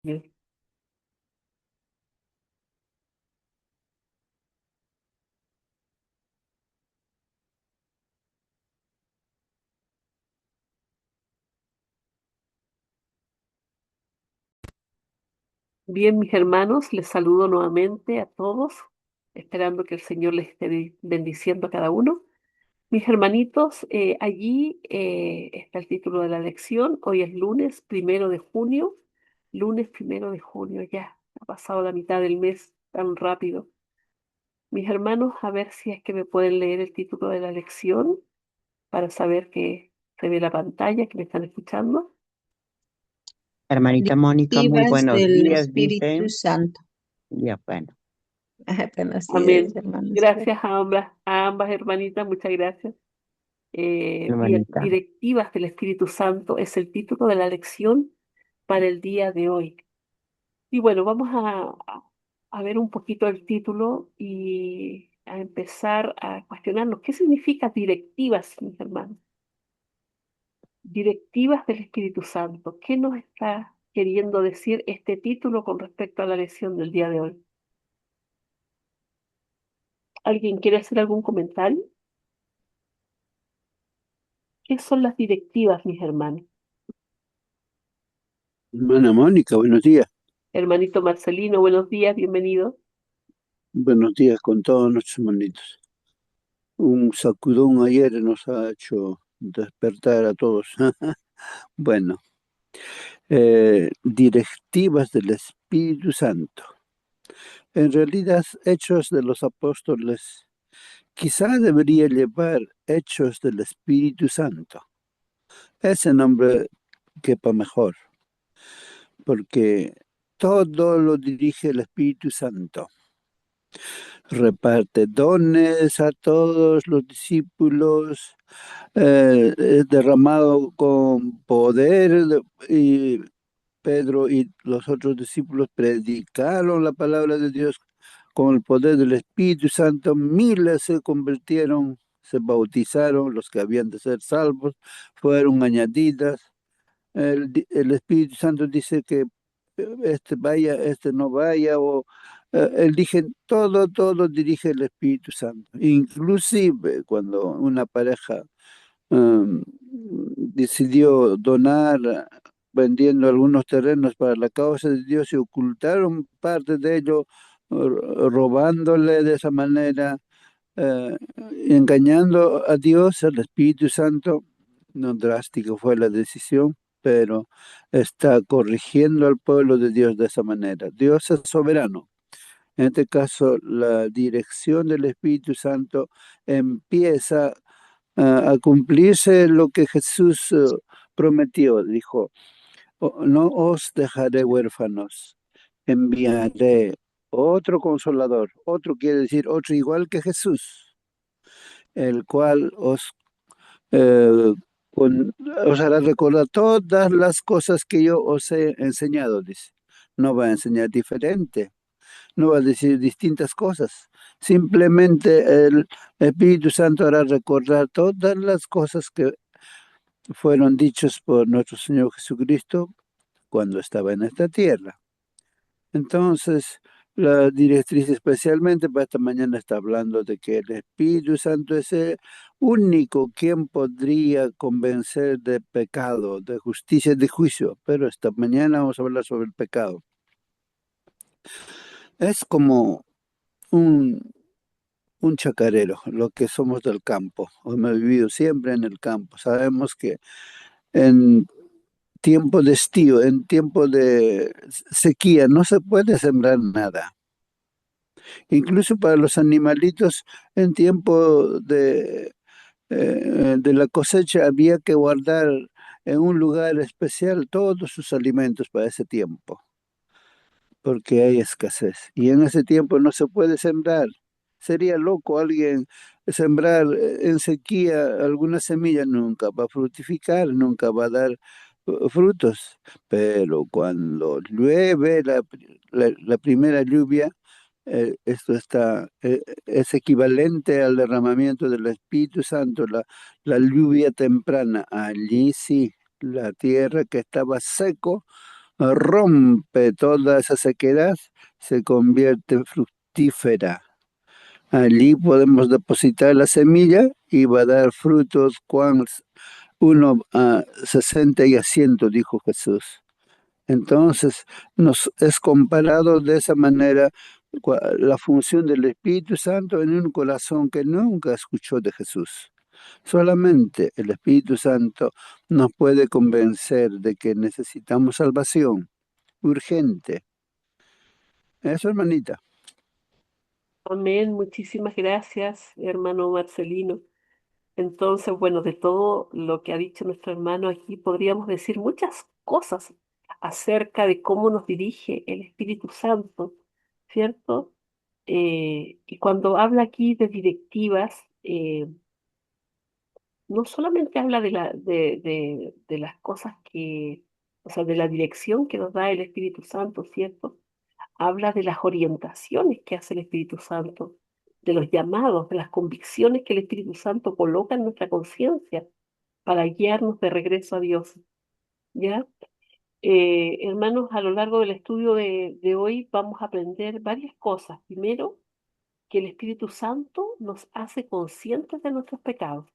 Bien, Bien, mis hermanos, les saludo nuevamente a todos, esperando que el Señor les esté bendiciendo a cada uno. Mis hermanitos, allí está el título de la lección. Hoy es lunes primero de junio, ya ha pasado la mitad del mes tan rápido. Mis hermanos, a ver si es que me pueden leer el título de la lección para saber que se ve la pantalla, que me están escuchando. Hermanita Mónica, muy Directivas buenos del días, Espíritu dice. Santo. Ya, bueno, Buenos días, Amén. hermanos. Gracias a ambas hermanitas, muchas gracias. Bien, hermanita. directivas del Espíritu Santo es el título de la lección para el día de hoy. Y bueno, vamos a ver un poquito el título y a empezar a cuestionarnos qué significa directivas, mis hermanos. Directivas del Espíritu Santo. ¿Qué nos está queriendo decir este título con respecto a la lección del día de hoy? ¿Alguien quiere hacer algún comentario? ¿Qué son las directivas, mis hermanos? Hermana Mónica, buenos días. Hermanito Marcelino, buenos días, bienvenido. Buenos días con todos nuestros hermanitos. Un sacudón ayer nos ha hecho despertar a todos. Bueno, directivas del Espíritu Santo. En realidad, Hechos de los Apóstoles quizá debería llevar Hechos del Espíritu Santo. Ese nombre quepa mejor, porque todo lo dirige el Espíritu Santo. Reparte dones a todos los discípulos, es derramado con poder, y Pedro y los otros discípulos predicaron la palabra de Dios con el poder del Espíritu Santo. Miles se convirtieron, se bautizaron, los que habían de ser salvos fueron añadidas. El Espíritu Santo dice que este vaya, este no vaya, o él dije, todo dirige el Espíritu Santo. Inclusive cuando una pareja decidió donar, vendiendo algunos terrenos para la causa de Dios, y ocultaron parte de ello, robándole de esa manera, eh, engañando a Dios, al Espíritu Santo. No drástico fue la decisión, pero está corrigiendo al pueblo de Dios de esa manera. Dios es soberano. En este caso, la dirección del Espíritu Santo empieza a cumplirse lo que Jesús prometió. Dijo: No os dejaré huérfanos, enviaré otro consolador". Otro quiere decir otro igual que Jesús, el cual eh, os hará recordar todas las cosas que yo os he enseñado, dice. No va a enseñar diferente, no va a decir distintas cosas. Simplemente el Espíritu Santo hará recordar todas las cosas que fueron dichas por nuestro Señor Jesucristo cuando estaba en esta tierra. Entonces, la directriz especialmente para esta mañana está hablando de que el Espíritu Santo es el único quien podría convencer de pecado, de justicia, de juicio. Pero esta mañana vamos a hablar sobre el pecado. Es como un chacarero, lo que somos del campo. Hemos vivido siempre en el campo. Sabemos que en tiempo de estío, en tiempo de sequía, no se puede sembrar nada. Incluso para los animalitos, en tiempo de la cosecha, había que guardar en un lugar especial todos sus alimentos para ese tiempo, porque hay escasez. Y en ese tiempo no se puede sembrar. Sería loco alguien sembrar en sequía alguna semilla. Nunca va a fructificar, nunca va a dar frutos. Pero cuando llueve la primera lluvia, esto es equivalente al derramamiento del Espíritu Santo, la lluvia temprana. Allí sí, la tierra que estaba seco rompe toda esa sequedad, se convierte fructífera. Allí podemos depositar la semilla y va a dar frutos, uno a 60 y a 100, dijo Jesús. Entonces, nos es comparado de esa manera la función del Espíritu Santo en un corazón que nunca escuchó de Jesús. Solamente el Espíritu Santo nos puede convencer de que necesitamos salvación urgente. Eso, hermanita. Amén, muchísimas gracias, hermano Marcelino. Entonces, bueno, de todo lo que ha dicho nuestro hermano aquí, podríamos decir muchas cosas acerca de cómo nos dirige el Espíritu Santo, ¿cierto? Y cuando habla aquí de directivas, no solamente habla de las cosas o sea, de la dirección que nos da el Espíritu Santo, ¿cierto? Habla de las orientaciones que hace el Espíritu Santo, de los llamados, de las convicciones que el Espíritu Santo coloca en nuestra conciencia para guiarnos de regreso a Dios. ¿Ya? Hermanos, a lo largo del estudio de hoy vamos a aprender varias cosas. Primero, que el Espíritu Santo nos hace conscientes de nuestros pecados.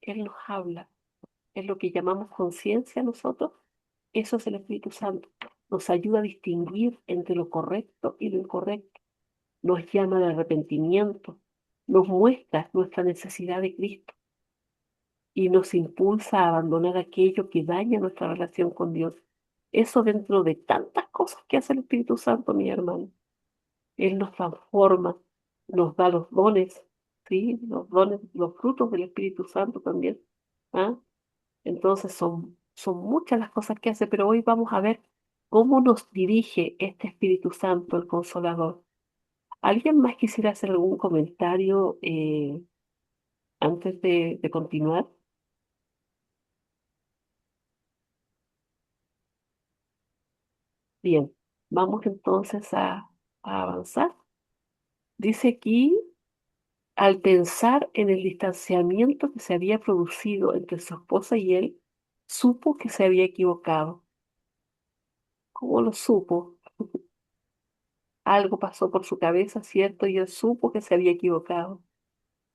Él nos habla, es lo que llamamos conciencia nosotros. Eso es el Espíritu Santo. Nos ayuda a distinguir entre lo correcto y lo incorrecto. Nos llama al arrepentimiento, nos muestra nuestra necesidad de Cristo y nos impulsa a abandonar aquello que daña nuestra relación con Dios. Eso dentro de tantas cosas que hace el Espíritu Santo, mi hermano. Él nos transforma, nos da los dones, ¿sí? Los dones, los frutos del Espíritu Santo también. ¿Ah? Entonces son muchas las cosas que hace, pero hoy vamos a ver cómo nos dirige este Espíritu Santo, el Consolador. ¿Alguien más quisiera hacer algún comentario antes de continuar? Bien, vamos entonces a avanzar. Dice aquí, al pensar en el distanciamiento que se había producido entre su esposa y él, supo que se había equivocado. ¿Cómo lo supo? Algo pasó por su cabeza, ¿cierto? Y él supo que se había equivocado.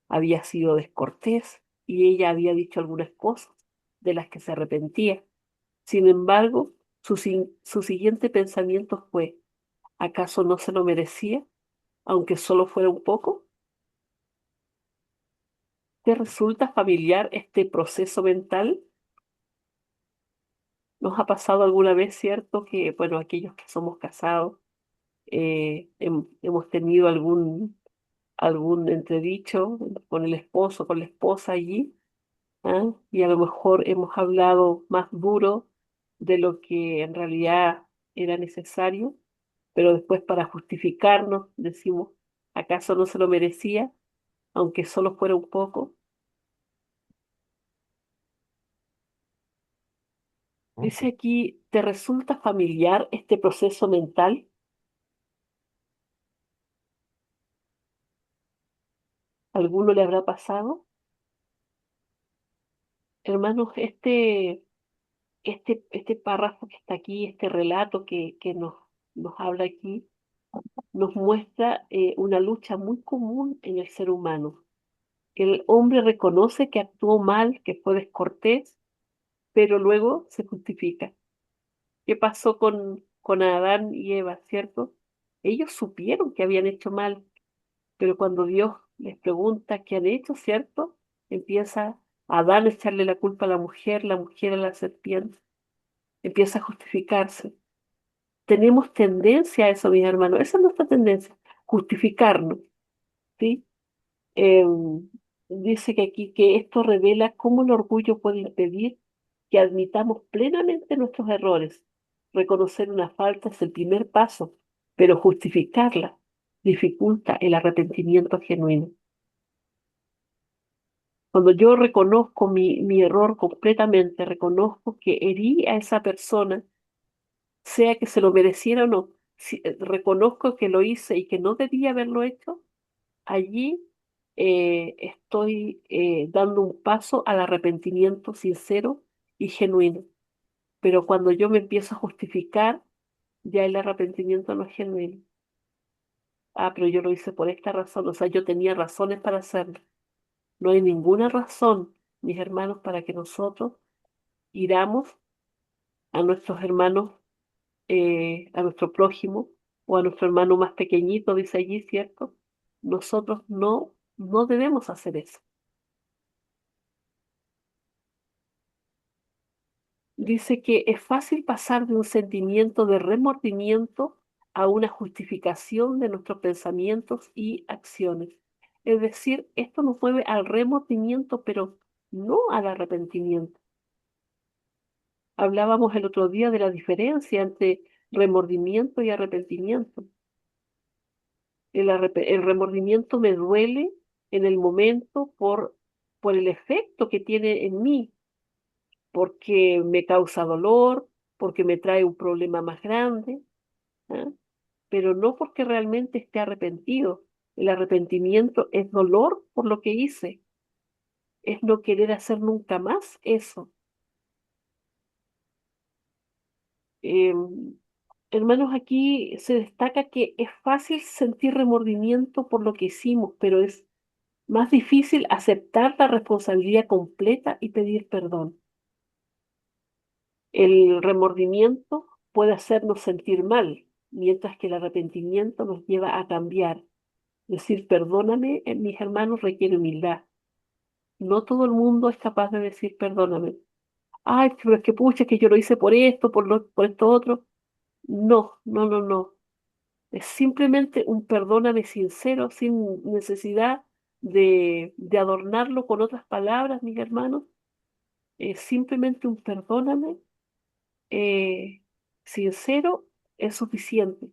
Había sido descortés y ella había dicho algunas cosas de las que se arrepentía. Sin embargo, su siguiente pensamiento fue, ¿acaso no se lo merecía, aunque solo fuera un poco? ¿Te resulta familiar este proceso mental? ¿Nos ha pasado alguna vez, cierto, que, bueno, aquellos que somos casados, hemos tenido algún entredicho con el esposo, con la esposa allí? ¿Ah? Y a lo mejor hemos hablado más duro de lo que en realidad era necesario, pero después para justificarnos decimos, ¿acaso no se lo merecía, aunque solo fuera un poco? Dice aquí, ¿te resulta familiar este proceso mental? ¿Alguno le habrá pasado? Hermanos, este párrafo que está aquí, este relato que nos habla aquí, nos muestra una lucha muy común en el ser humano. El hombre reconoce que actuó mal, que fue descortés, pero luego se justifica. ¿Qué pasó con Adán y Eva, cierto? Ellos supieron que habían hecho mal, pero cuando Dios les pregunta qué han hecho, ¿cierto? Empieza Adán a echarle la culpa a la mujer a la serpiente, empieza a justificarse. Tenemos tendencia a eso, mis hermanos, esa es nuestra tendencia, justificarnos, ¿sí? Em, Dice que aquí que esto revela cómo el orgullo puede impedir que admitamos plenamente nuestros errores. Reconocer una falta es el primer paso, pero justificarla dificulta el arrepentimiento genuino. Cuando yo reconozco mi error completamente, reconozco que herí a esa persona, sea que se lo mereciera o no, si, reconozco que lo hice y que no debía haberlo hecho, allí estoy dando un paso al arrepentimiento sincero y genuino. Pero cuando yo me empiezo a justificar, ya el arrepentimiento no es genuino. Ah, pero yo lo hice por esta razón, o sea, yo tenía razones para hacerlo. No hay ninguna razón, mis hermanos, para que nosotros iramos a nuestros hermanos, a nuestro prójimo o a nuestro hermano más pequeñito, dice allí, ¿cierto? Nosotros no debemos hacer eso. Dice que es fácil pasar de un sentimiento de remordimiento a una justificación de nuestros pensamientos y acciones. Es decir, esto nos mueve al remordimiento, pero no al arrepentimiento. Hablábamos el otro día de la diferencia entre remordimiento y arrepentimiento. El remordimiento me duele en el momento por el efecto que tiene en mí, porque me causa dolor, porque me trae un problema más grande, ¿ah? Pero no porque realmente esté arrepentido. El arrepentimiento es dolor por lo que hice, es no querer hacer nunca más eso. Em, Hermanos, aquí se destaca que es fácil sentir remordimiento por lo que hicimos, pero es más difícil aceptar la responsabilidad completa y pedir perdón. El remordimiento puede hacernos sentir mal, mientras que el arrepentimiento nos lleva a cambiar. Decir perdóname, mis hermanos, requiere humildad. No todo el mundo es capaz de decir perdóname. Ay, pero es que pucha, que yo lo hice por esto, por esto otro. No, no, no, no. Es simplemente un perdóname sincero, sin necesidad de adornarlo con otras palabras, mis hermanos. Es simplemente un perdóname sincero es suficiente.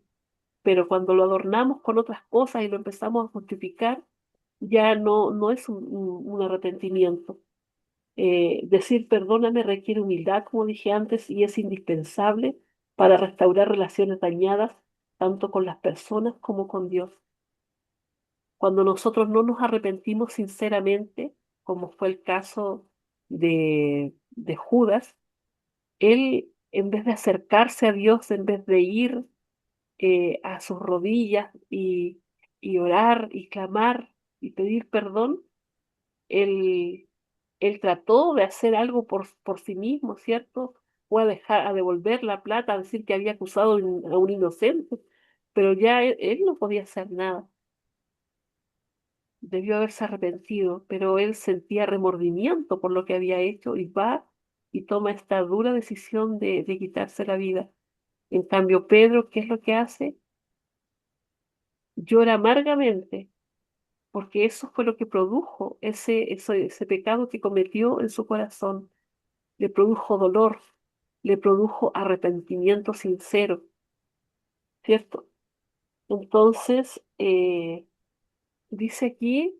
Pero cuando lo adornamos con otras cosas y lo empezamos a justificar, ya no es un arrepentimiento. Decir perdóname requiere humildad, como dije antes, y es indispensable para restaurar relaciones dañadas, tanto con las personas como con Dios. Cuando nosotros no nos arrepentimos sinceramente, como fue el caso de Judas, él, en vez de acercarse a Dios, en vez de ir a sus rodillas y orar y clamar y pedir perdón, él, él trató de hacer algo por sí mismo, ¿cierto? Fue a devolver la plata, a decir que había acusado a un inocente, pero ya él no podía hacer nada. Debió haberse arrepentido, pero él sentía remordimiento por lo que había hecho y va y toma esta dura decisión de quitarse la vida. En cambio, Pedro, ¿qué es lo que hace? Llora amargamente, porque eso fue lo que produjo ese pecado que cometió en su corazón. Le produjo dolor, le produjo arrepentimiento sincero, ¿cierto? Entonces, dice aquí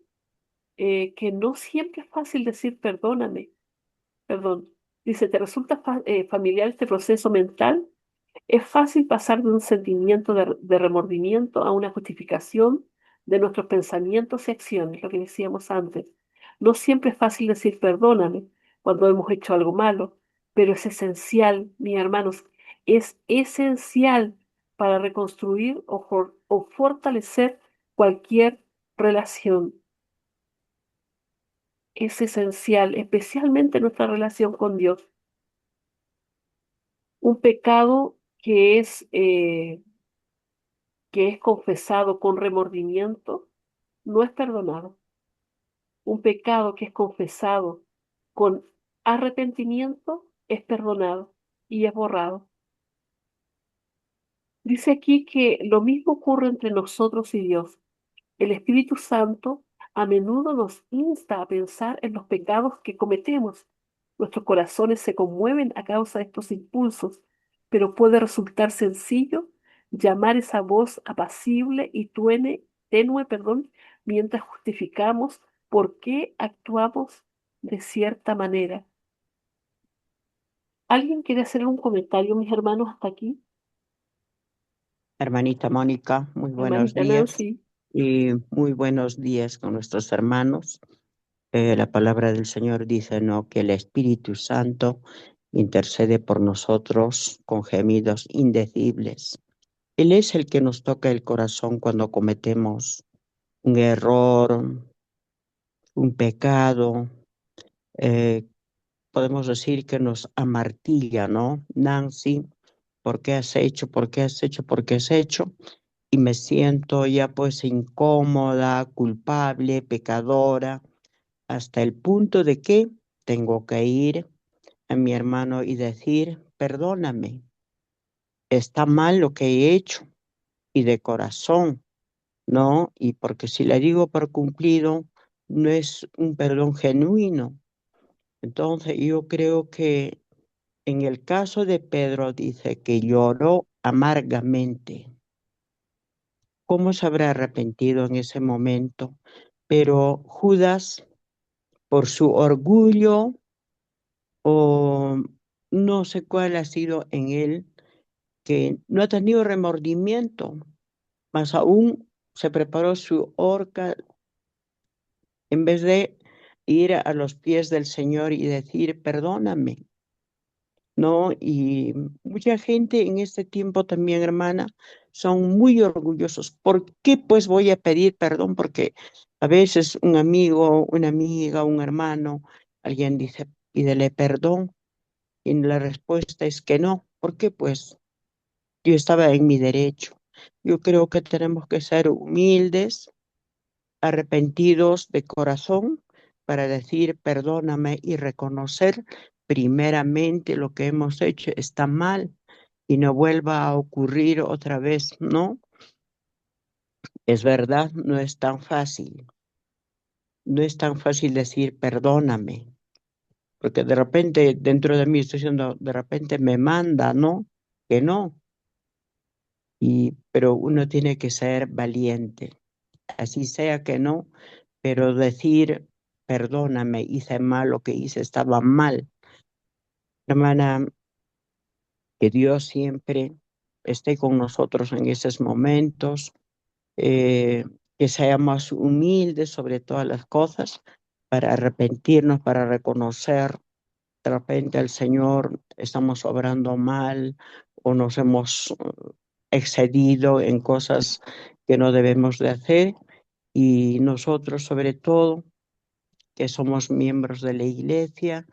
que no siempre es fácil decir perdóname, perdón. Dice, ¿te resulta familiar este proceso mental? Es fácil pasar de un sentimiento de remordimiento a una justificación de nuestros pensamientos y acciones, lo que decíamos antes. No siempre es fácil decir perdóname cuando hemos hecho algo malo, pero es esencial, mis hermanos, es esencial para reconstruir o fortalecer cualquier relación. Es esencial, especialmente nuestra relación con Dios. Un pecado que es confesado con remordimiento, no es perdonado. Un pecado que es confesado con arrepentimiento es perdonado y es borrado. Dice aquí que lo mismo ocurre entre nosotros y Dios. El Espíritu Santo a menudo nos insta a pensar en los pecados que cometemos. Nuestros corazones se conmueven a causa de estos impulsos, pero puede resultar sencillo llamar esa voz apacible y tenue, perdón, mientras justificamos por qué actuamos de cierta manera. ¿Alguien quiere hacer un comentario, mis hermanos, hasta aquí? Hermanita Mónica, muy buenos Hermanita días Nancy. y muy buenos días con nuestros hermanos. La palabra del Señor dice, ¿no?, que el Espíritu Santo intercede por nosotros con gemidos indecibles. Él es el que nos toca el corazón cuando cometemos un error, un pecado. eh, Podemos decir que nos amartilla, ¿no? Nancy, ¿por qué has hecho? ¿Por qué has hecho? ¿Por qué has hecho? Y me siento ya pues incómoda, culpable, pecadora, hasta el punto de que tengo que ir a mi hermano y decir, perdóname, está mal lo que he hecho y de corazón, ¿no? Y porque si le digo por cumplido, no es un perdón genuino. Entonces yo creo que en el caso de Pedro dice que lloró amargamente. ¿Cómo se habrá arrepentido en ese momento? Pero Judas, por su orgullo o no sé cuál ha sido en él, que no ha tenido remordimiento, más aún se preparó su horca en vez de ir a los pies del Señor y decir, perdóname, ¿no? Y mucha gente en este tiempo también, hermana, son muy orgullosos. ¿Por qué pues voy a pedir perdón? Porque a veces un amigo, una amiga, un hermano, alguien dice, pídele perdón. Y la respuesta es que no. ¿Por qué? Pues yo estaba en mi derecho. Yo creo que tenemos que ser humildes, arrepentidos de corazón para decir perdóname y reconocer primeramente lo que hemos hecho está mal y no vuelva a ocurrir otra vez, ¿no? Es verdad, no es tan fácil. No es tan fácil decir perdóname, porque de repente dentro de mí estoy diciendo, de repente me manda, ¿no? Que no. Pero uno tiene que ser valiente, así sea que no, pero decir, perdóname, hice mal, lo que hice estaba mal. Hermana, que Dios siempre esté con nosotros en esos momentos, que seamos humildes sobre todas las cosas, para arrepentirnos, para reconocer de repente al Señor estamos obrando mal o nos hemos excedido en cosas que no debemos de hacer y nosotros sobre todo que somos miembros de la iglesia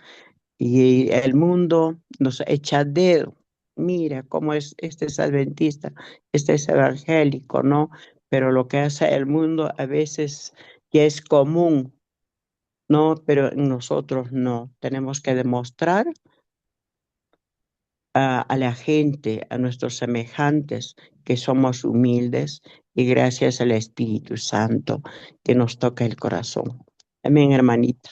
y el mundo nos echa dedo. Mira cómo este es adventista, este es evangélico, ¿no? Pero lo que hace el mundo a veces ya es común, ¿no? Pero en nosotros no. Tenemos que demostrar a la gente, a nuestros semejantes, que somos humildes y gracias al Espíritu Santo que nos toca el corazón. Amén, hermanita.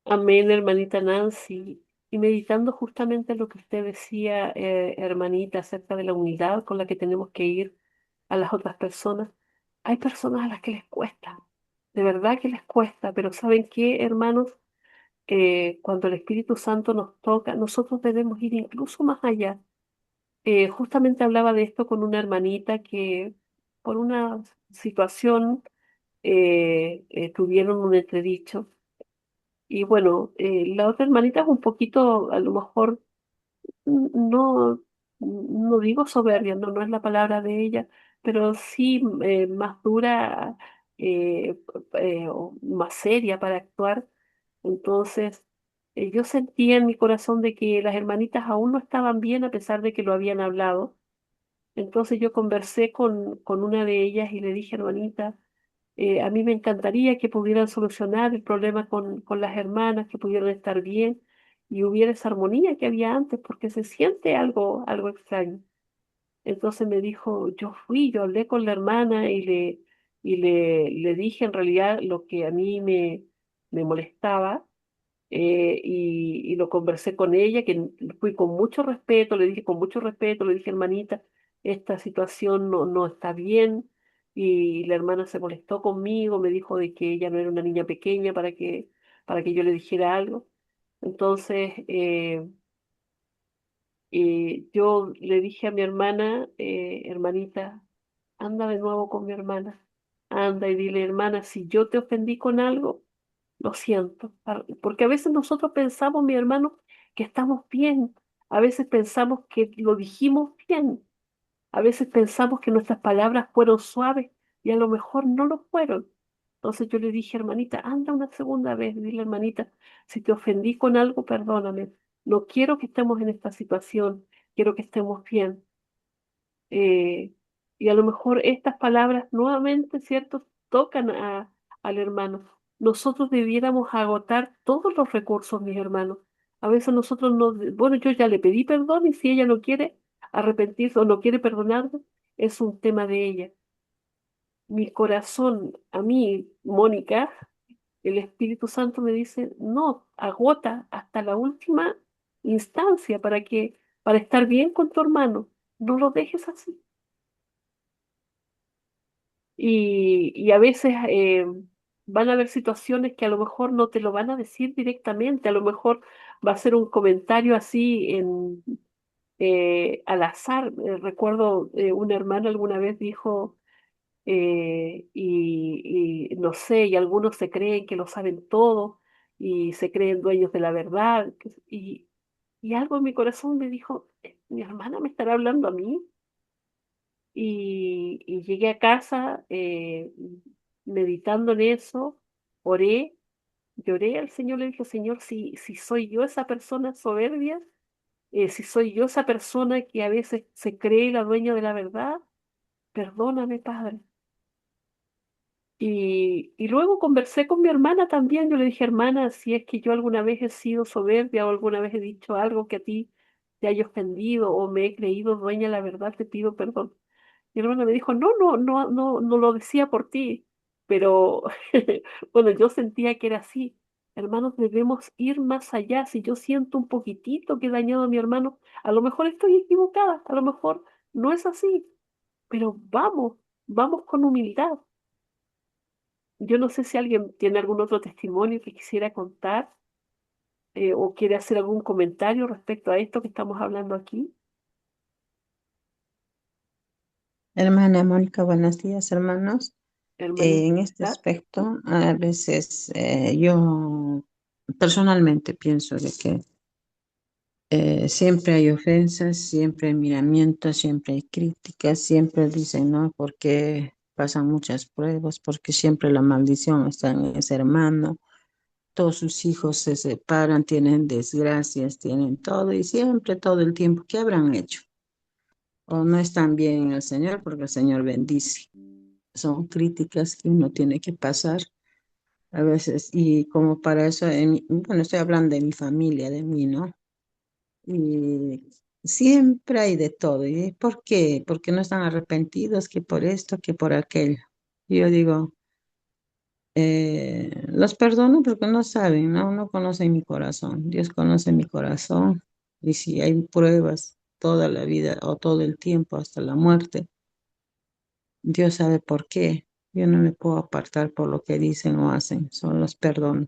Amén, hermanita Nancy. Y meditando justamente lo que usted decía, hermanita, acerca de la humildad con la que tenemos que ir a las otras personas, hay personas a las que les cuesta, de verdad que les cuesta, pero ¿saben qué, hermanos? Cuando el Espíritu Santo nos toca, nosotros debemos ir incluso más allá. Justamente hablaba de esto con una hermanita que por una situación tuvieron un entredicho. Y bueno, la otra hermanita es un poquito, a lo mejor, no, no digo soberbia, no, no es la palabra de ella, pero sí más dura o más seria para actuar. Entonces, yo sentía en mi corazón de que las hermanitas aún no estaban bien a pesar de que lo habían hablado. Entonces yo conversé con una de ellas y le dije, hermanita, a mí me encantaría que pudieran solucionar el problema con las hermanas, que pudieran estar bien y hubiera esa armonía que había antes, porque se siente algo extraño. Entonces me dijo, yo hablé con la hermana y le dije en realidad lo que a mí me molestaba y lo conversé con ella, que fui con mucho respeto, le dije con mucho respeto, le dije, hermanita, esta situación no está bien. Y la hermana se molestó conmigo, me dijo de que ella no era una niña pequeña para que yo le dijera algo. Entonces, yo le dije a mi hermana, hermanita, anda de nuevo con mi hermana, anda y dile, hermana, si yo te ofendí con algo, lo siento, porque a veces nosotros pensamos, mi hermano, que estamos bien, a veces pensamos que lo dijimos bien, a veces pensamos que nuestras palabras fueron suaves y a lo mejor no lo fueron. Entonces yo le dije, hermanita, anda una segunda vez, dile, hermanita, si te ofendí con algo, perdóname. No quiero que estemos en esta situación, quiero que estemos bien. Eh, y a lo mejor estas palabras nuevamente, ¿cierto?, tocan al hermano. Nosotros debiéramos agotar todos los recursos, mis hermanos. A veces nosotros no, bueno, yo ya le pedí perdón y si ella no quiere arrepentirse o no quiere perdonarme, es un tema de ella. Mi corazón, a mí, Mónica, el Espíritu Santo me dice, no, agota hasta la última instancia para estar bien con tu hermano. No lo dejes así. Y a veces van a haber situaciones que a lo mejor no te lo van a decir directamente, a lo mejor va a ser un comentario así al azar. Recuerdo una hermana alguna vez dijo, y no sé, y algunos se creen que lo saben todo y se creen dueños de la verdad, y algo en mi corazón me dijo, mi hermana me estará hablando a mí. Y llegué a casa meditando en eso, oré, lloré al Señor, le dije, Señor, si soy yo esa persona soberbia, si soy yo esa persona que a veces se cree la dueña de la verdad, perdóname, Padre. Y luego conversé con mi hermana también, yo le dije, hermana, si es que yo alguna vez he sido soberbia o alguna vez he dicho algo que a ti te haya ofendido o me he creído dueña de la verdad, te pido perdón. Mi hermana me dijo, no lo decía por ti, pero bueno, yo sentía que era así. Hermanos, debemos ir más allá. Si yo siento un poquitito que he dañado a mi hermano, a lo mejor estoy equivocada, a lo mejor no es así, pero vamos con humildad. Yo no sé si alguien tiene algún otro testimonio que quisiera contar o quiere hacer algún comentario respecto a esto que estamos hablando aquí. Hermana Mónica, buenos días, hermanos. En este Hermanita, aspecto, a veces yo personalmente pienso de que siempre hay ofensas, siempre hay miramientos, siempre hay críticas, siempre dicen, ¿no? Porque pasan muchas pruebas, porque siempre la maldición está en ese hermano. Todos sus hijos se separan, tienen desgracias, tienen todo y siempre, todo el tiempo, ¿qué habrán hecho? O no están bien en el Señor porque el Señor bendice. Son críticas que uno tiene que pasar a veces y como para eso, bueno, estoy hablando de mi familia, de mí, ¿no? Y siempre hay de todo. ¿Y por qué? Porque no están arrepentidos, que por esto, que por aquello. Y yo digo, los perdono porque no saben, ¿no? No conocen mi corazón. Dios conoce mi corazón. Y si hay pruebas toda la vida o todo el tiempo hasta la muerte, Dios sabe por qué. Yo no me puedo apartar por lo que dicen o hacen, solo los perdono.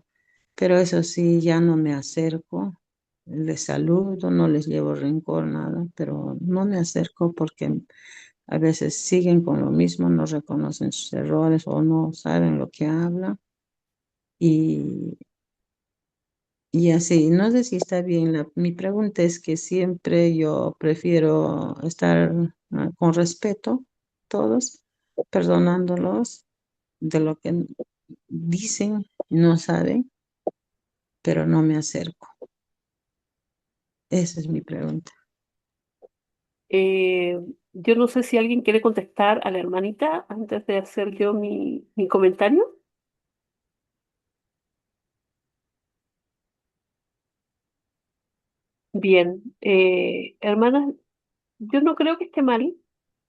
Pero eso sí, ya no me acerco, les saludo, no les llevo rencor, nada, pero no me acerco porque a veces siguen con lo mismo, no reconocen sus errores o no saben lo que hablan. Y, y así, no sé si está bien. Mi pregunta es que siempre yo prefiero estar con respeto, todos, perdonándolos de lo que dicen, no saben, pero no me acerco. Esa es mi pregunta. Eh, yo no sé si alguien quiere contestar a la hermanita antes de hacer yo mi comentario. Bien, hermanas, yo no creo que esté mal.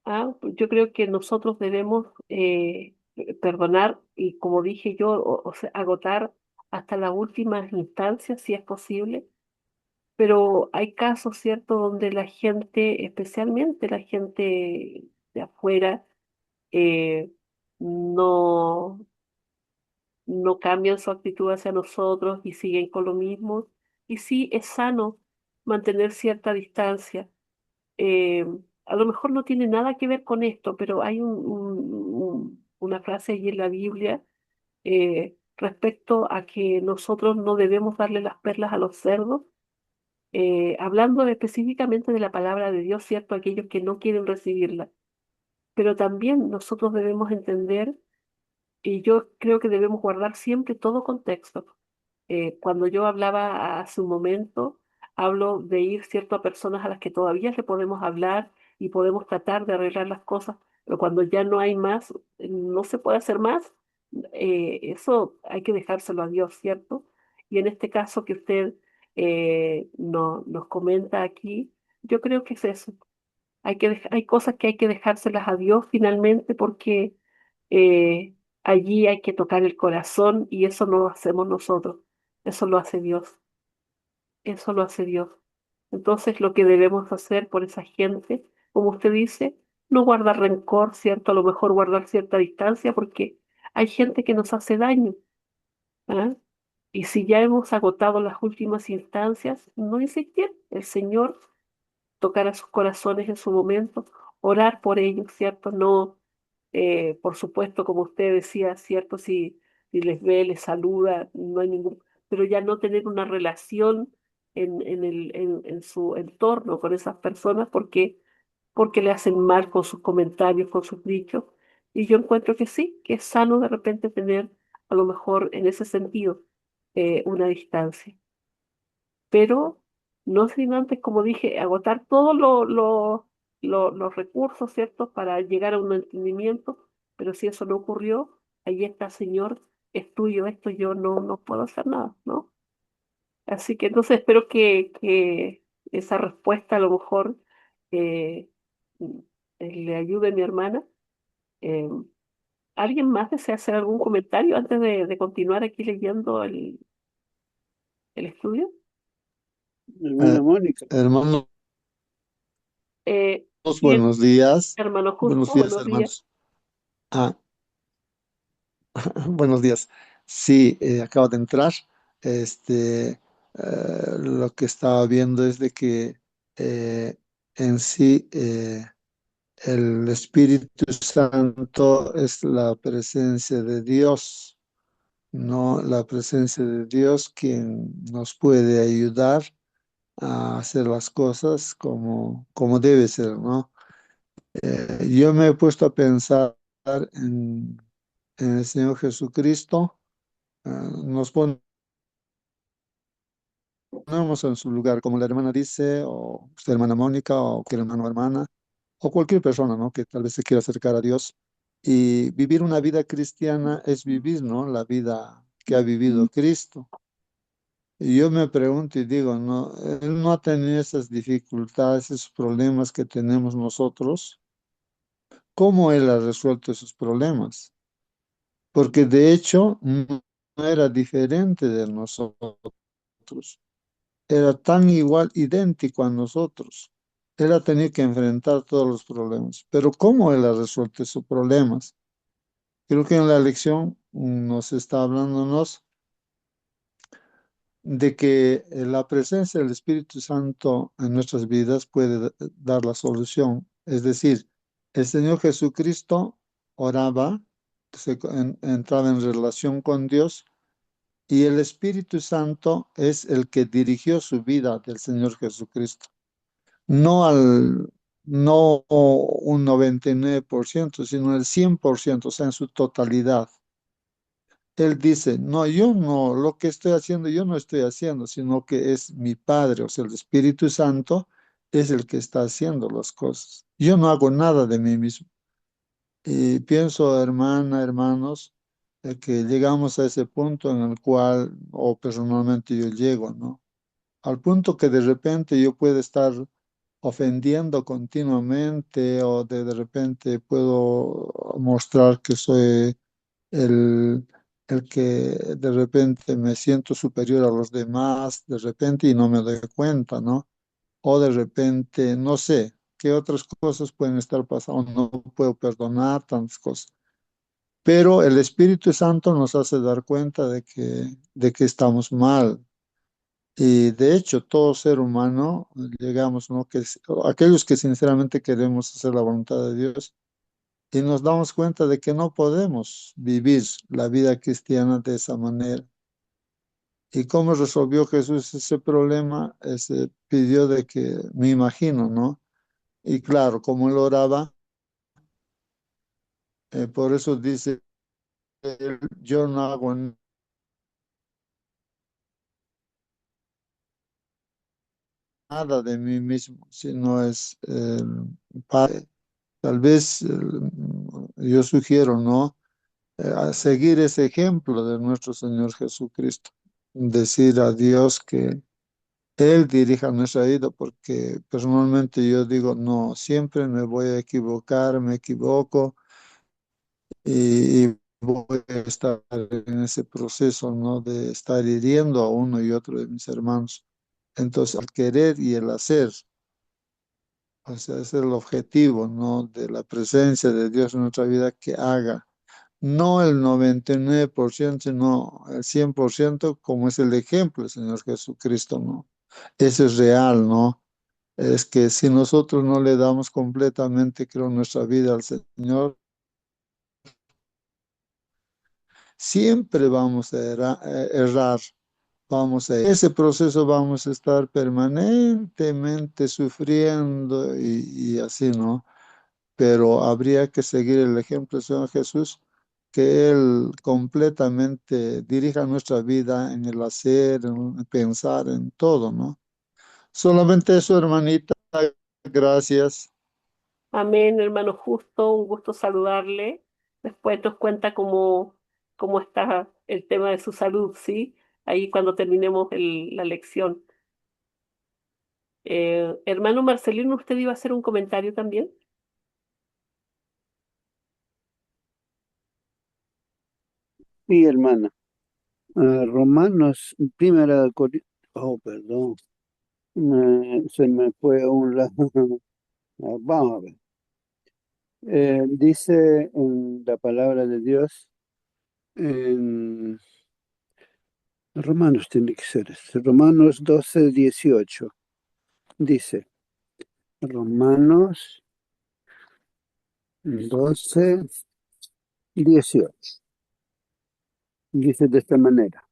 ¿Ah? Yo creo que nosotros debemos perdonar y, como dije yo, o sea, agotar hasta las últimas instancias si es posible. Pero hay casos, ¿cierto?, donde la gente, especialmente la gente de afuera, eh, no no cambian su actitud hacia nosotros y siguen con lo mismo. Y sí, es sano mantener cierta distancia. Eh, a lo mejor no tiene nada que ver con esto, pero hay una frase allí en la Biblia respecto a que nosotros no debemos darle las perlas a los cerdos, hablando específicamente de la palabra de Dios, ¿cierto? Aquellos que no quieren recibirla. Pero también nosotros debemos entender, y yo creo que debemos guardar siempre todo contexto. Cuando yo hablaba hace un momento, hablo de ir, ¿cierto?, a personas a las que todavía le podemos hablar y podemos tratar de arreglar las cosas, pero cuando ya no hay más, no se puede hacer más, eso hay que dejárselo a Dios, ¿cierto? Y en este caso que usted nos comenta aquí, yo creo que es eso. Hay cosas que hay que dejárselas a Dios finalmente porque eh, allí hay que tocar el corazón y eso no lo hacemos nosotros, eso lo hace Dios, eso lo hace Dios. Entonces lo que debemos hacer por esa gente, como usted dice, no guardar rencor, ¿cierto? A lo mejor guardar cierta distancia porque hay gente que nos hace daño, ¿ah? Y si ya hemos agotado las últimas instancias, no insistir. El Señor tocar a sus corazones en su momento, orar por ellos, ¿cierto? No, por supuesto, como usted decía, ¿cierto? Si les ve, les saluda, no hay ningún, pero ya no tener una relación en su entorno con esas personas porque le hacen mal con sus comentarios, con sus dichos. Y yo encuentro que sí, que es sano de repente tener, a lo mejor en ese sentido, una distancia, pero no sin antes, como dije, agotar todos los recursos, ¿cierto?, para llegar a un entendimiento, pero si eso no ocurrió, ahí está, Señor, es tuyo esto, yo no puedo hacer nada, ¿no? Así que entonces espero que esa respuesta a lo mejor eh, mm, le ayude a mi hermana. Eh, ¿Alguien más desea hacer algún comentario antes de continuar aquí leyendo el estudio? Hermana Mónica. Hermanos, Bien, buenos días. hermano Buenos Justo, días, buenos días. hermanos. Ah, buenos días. Sí, acabo de entrar. Este, lo que estaba viendo es de que eh, en sí el Espíritu Santo es la presencia de Dios, no la presencia de Dios quien nos puede ayudar a hacer las cosas como debe ser, ¿no? Yo me he puesto a pensar en, en el Señor Jesucristo. Nos ponemos en su lugar, como la hermana dice, o usted, hermana Mónica, o cualquier hermano o hermana, o cualquier persona, ¿no?, que tal vez se quiera acercar a Dios. Y vivir una vida cristiana es vivir, ¿no?, la vida que ha vivido Cristo. Y yo me pregunto y digo, ¿no? Él no ha tenido esas dificultades, esos problemas que tenemos nosotros. ¿Cómo él ha resuelto esos problemas? Porque de hecho no era diferente de nosotros, era tan igual, idéntico a nosotros. Él ha tenido que enfrentar todos los problemas, pero ¿cómo él ha resuelto esos problemas? Creo que en la lección nos está hablándonos de que la presencia del Espíritu Santo en nuestras vidas puede dar la solución. Es decir, el Señor Jesucristo oraba, entraba en relación con Dios. Y el Espíritu Santo es el que dirigió su vida del Señor Jesucristo. No un 99%, sino el 100%, o sea, en su totalidad. Él dice, no, yo no, lo que estoy haciendo, yo no estoy haciendo, sino que es mi Padre, o sea, el Espíritu Santo es el que está haciendo las cosas. Yo no hago nada de mí mismo. Y pienso, hermana, hermanos, que llegamos a ese punto en el cual, o personalmente yo llego, ¿no? Al punto que de repente yo puedo estar ofendiendo continuamente o de repente puedo mostrar que soy el, el que de repente me siento superior a los demás, de repente y no me doy cuenta, ¿no? O de repente, no sé, qué otras cosas pueden estar pasando, no puedo perdonar tantas cosas. Pero el Espíritu Santo nos hace dar cuenta de que estamos mal. Y de hecho, todo ser humano, llegamos, ¿no? Aquellos que sinceramente queremos hacer la voluntad de Dios, y nos damos cuenta de que no podemos vivir la vida cristiana de esa manera. ¿Y cómo resolvió Jesús ese problema? Pidió de que, me imagino, ¿no? Y claro, como él oraba, por eso dice, yo no hago nada de mí mismo, sino es el Padre. Tal vez yo sugiero, ¿no? A seguir ese ejemplo de nuestro Señor Jesucristo. Decir a Dios que Él dirija nuestra vida, porque personalmente yo digo, no, siempre me voy a equivocar, me equivoco y voy a estar en ese proceso, ¿no? De estar hiriendo a uno y otro de mis hermanos. Entonces, el querer y el hacer, o sea, ese es el objetivo, ¿no? De la presencia de Dios en nuestra vida que haga. No el 99%, sino el 100%, como es el ejemplo del Señor Jesucristo, ¿no? Eso es real, ¿no? Es que si nosotros no le damos completamente, creo, nuestra vida al Señor, siempre vamos a errar, vamos a ese proceso vamos a estar permanentemente sufriendo y así, ¿no? Pero habría que seguir el ejemplo del Señor Jesús, que Él completamente dirija nuestra vida en el hacer, en pensar, en todo, ¿no? Solamente eso, hermanita, gracias. Amén, hermano Justo, un gusto saludarle. Después nos cuenta cómo está el tema de su salud, ¿sí? Ahí cuando terminemos la lección. Hermano Marcelino, ¿usted iba a hacer un comentario también? Sí, hermana. Romanos, oh, perdón, se me fue a un lado. Vamos a ver. Dice en la palabra de Dios, en Romanos tiene que ser este, Romanos 12:18. Dice, Romanos 12:18. Dice de esta manera.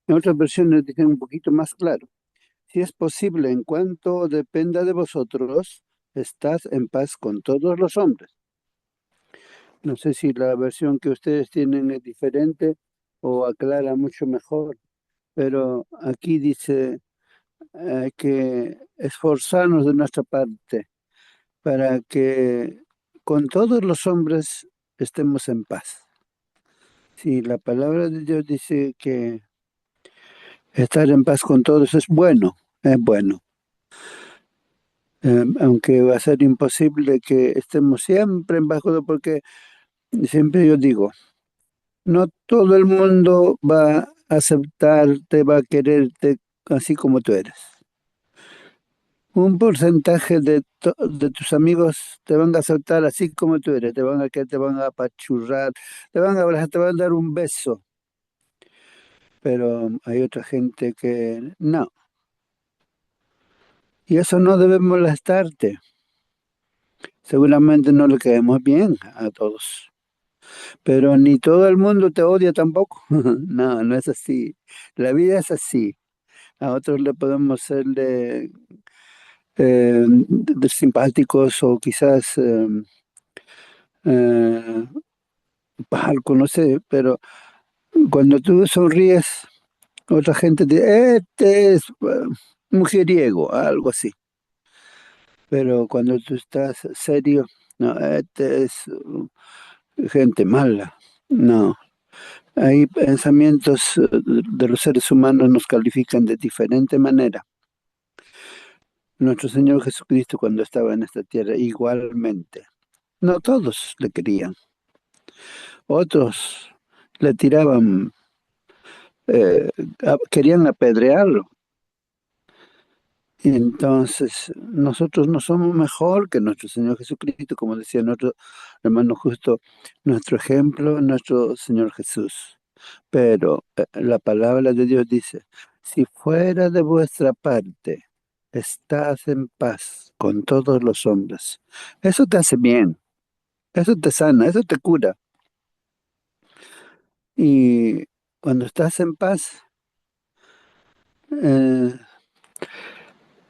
En otras versiones dicen un poquito más claro. Si es posible, en cuanto dependa de vosotros, estad en paz con todos los hombres. No sé si la versión que ustedes tienen es diferente o aclara mucho mejor, pero aquí dice que esforzarnos de nuestra parte para que con todos los hombres estemos en paz. Si la palabra de Dios dice que estar en paz con todos es bueno, es bueno. Aunque va a ser imposible que estemos siempre en paz con todos, porque siempre yo digo, no todo el mundo va a aceptarte, va a quererte así como tú eres. Un porcentaje de tus amigos te van a aceptar así como tú eres, te van a querer, te van a apachurrar, te van a abrazar, te van a dar un beso. Pero hay otra gente que no. Y eso no debe molestarte. Seguramente no le caemos bien a todos. Pero ni todo el mundo te odia tampoco. No, no es así. La vida es así. A otros le podemos serle simpáticos o quizás eh, algo, no sé, pero cuando tú sonríes, otra gente te dice, este es mujeriego, algo así. Pero cuando tú estás serio, no, este es gente mala. No, hay pensamientos de los seres humanos nos califican de diferente manera. Nuestro Señor Jesucristo cuando estaba en esta tierra igualmente. No todos le querían. Otros le tiraban, eh, querían apedrearlo. Y entonces nosotros no somos mejor que nuestro Señor Jesucristo, como decía nuestro hermano justo, nuestro ejemplo, nuestro Señor Jesús. Pero la palabra de Dios dice, si fuera de vuestra parte, estás en paz con todos los hombres. Eso te hace bien. Eso te sana, eso te cura. Y cuando estás en paz, eh,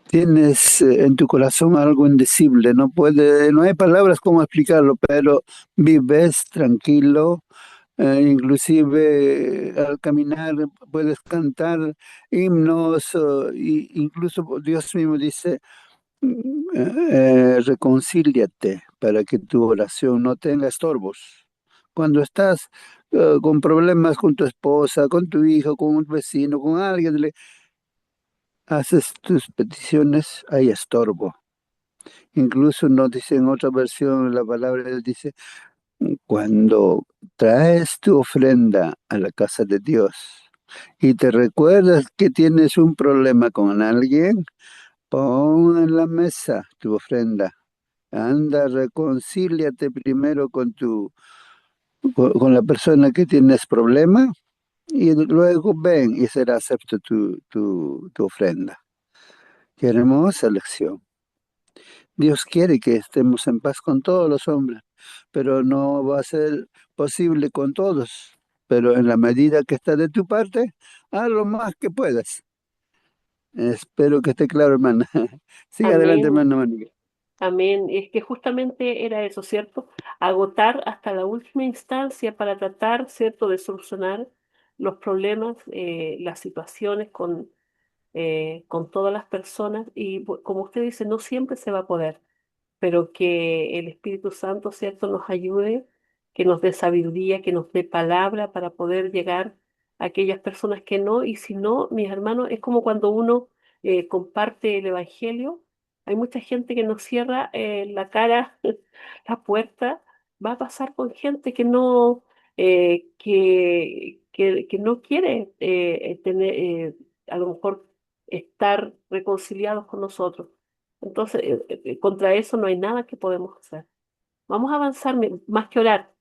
tienes en tu corazón algo indecible. No hay palabras como explicarlo, pero vives tranquilo. Inclusive al caminar puedes cantar himnos, incluso Dios mismo dice, reconcíliate para que tu oración no tenga estorbos. Cuando estás con problemas con tu esposa, con tu hijo, con un vecino, con alguien, le haces tus peticiones, hay estorbo. Incluso nos dice en otra versión, la palabra de Dios dice, cuando traes tu ofrenda a la casa de Dios y te recuerdas que tienes un problema con alguien, pon en la mesa tu ofrenda. Anda, reconcíliate primero con la persona que tienes problema y luego ven y será acepto tu ofrenda. Qué hermosa lección. Dios quiere que estemos en paz con todos los hombres, pero no va a ser posible con todos. Pero en la medida que está de tu parte, haz lo más que puedas. Espero que esté claro, hermana. Siga adelante, Amén, hermano Manuel. amén. Es que justamente era eso, ¿cierto? Agotar hasta la última instancia para tratar, ¿cierto?, de solucionar los problemas, las situaciones con todas las personas. Y como usted dice, no siempre se va a poder, pero que el Espíritu Santo, ¿cierto?, nos ayude, que nos dé sabiduría, que nos dé palabra para poder llegar a aquellas personas que no. Y si no, mis hermanos, es como cuando uno comparte el Evangelio. Hay mucha gente que nos cierra la cara, la puerta. Va a pasar con gente que no, que no quiere tener, a lo mejor, estar reconciliados con nosotros. Entonces, contra eso no hay nada que podemos hacer. Vamos a avanzar más que orar.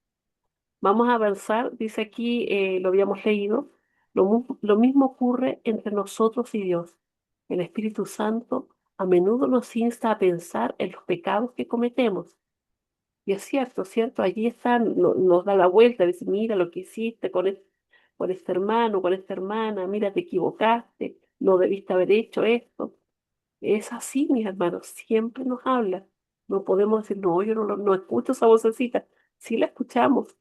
Vamos a avanzar, dice aquí, lo habíamos leído, lo mismo ocurre entre nosotros y Dios. El Espíritu Santo a menudo nos insta a pensar en los pecados que cometemos. Y es cierto, ¿cierto? Allí está, nos da la vuelta, dice, mira lo que hiciste con este hermano, con esta hermana, mira, te equivocaste, no debiste haber hecho esto. Es así, mis hermanos, siempre nos habla. No podemos decir, no, yo no escucho esa vocecita. Sí la escuchamos.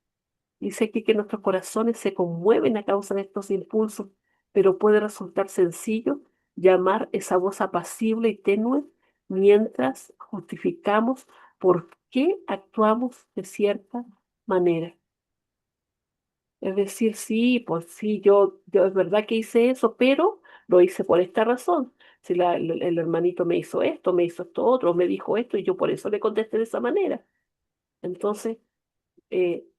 Dice aquí que nuestros corazones se conmueven a causa de estos impulsos, pero puede resultar sencillo llamar esa voz apacible y tenue mientras justificamos por qué actuamos de cierta manera. Es decir, sí, pues sí, yo es verdad que hice eso, pero lo hice por esta razón. Si el hermanito me hizo esto otro, me dijo esto y yo por eso le contesté de esa manera. Entonces,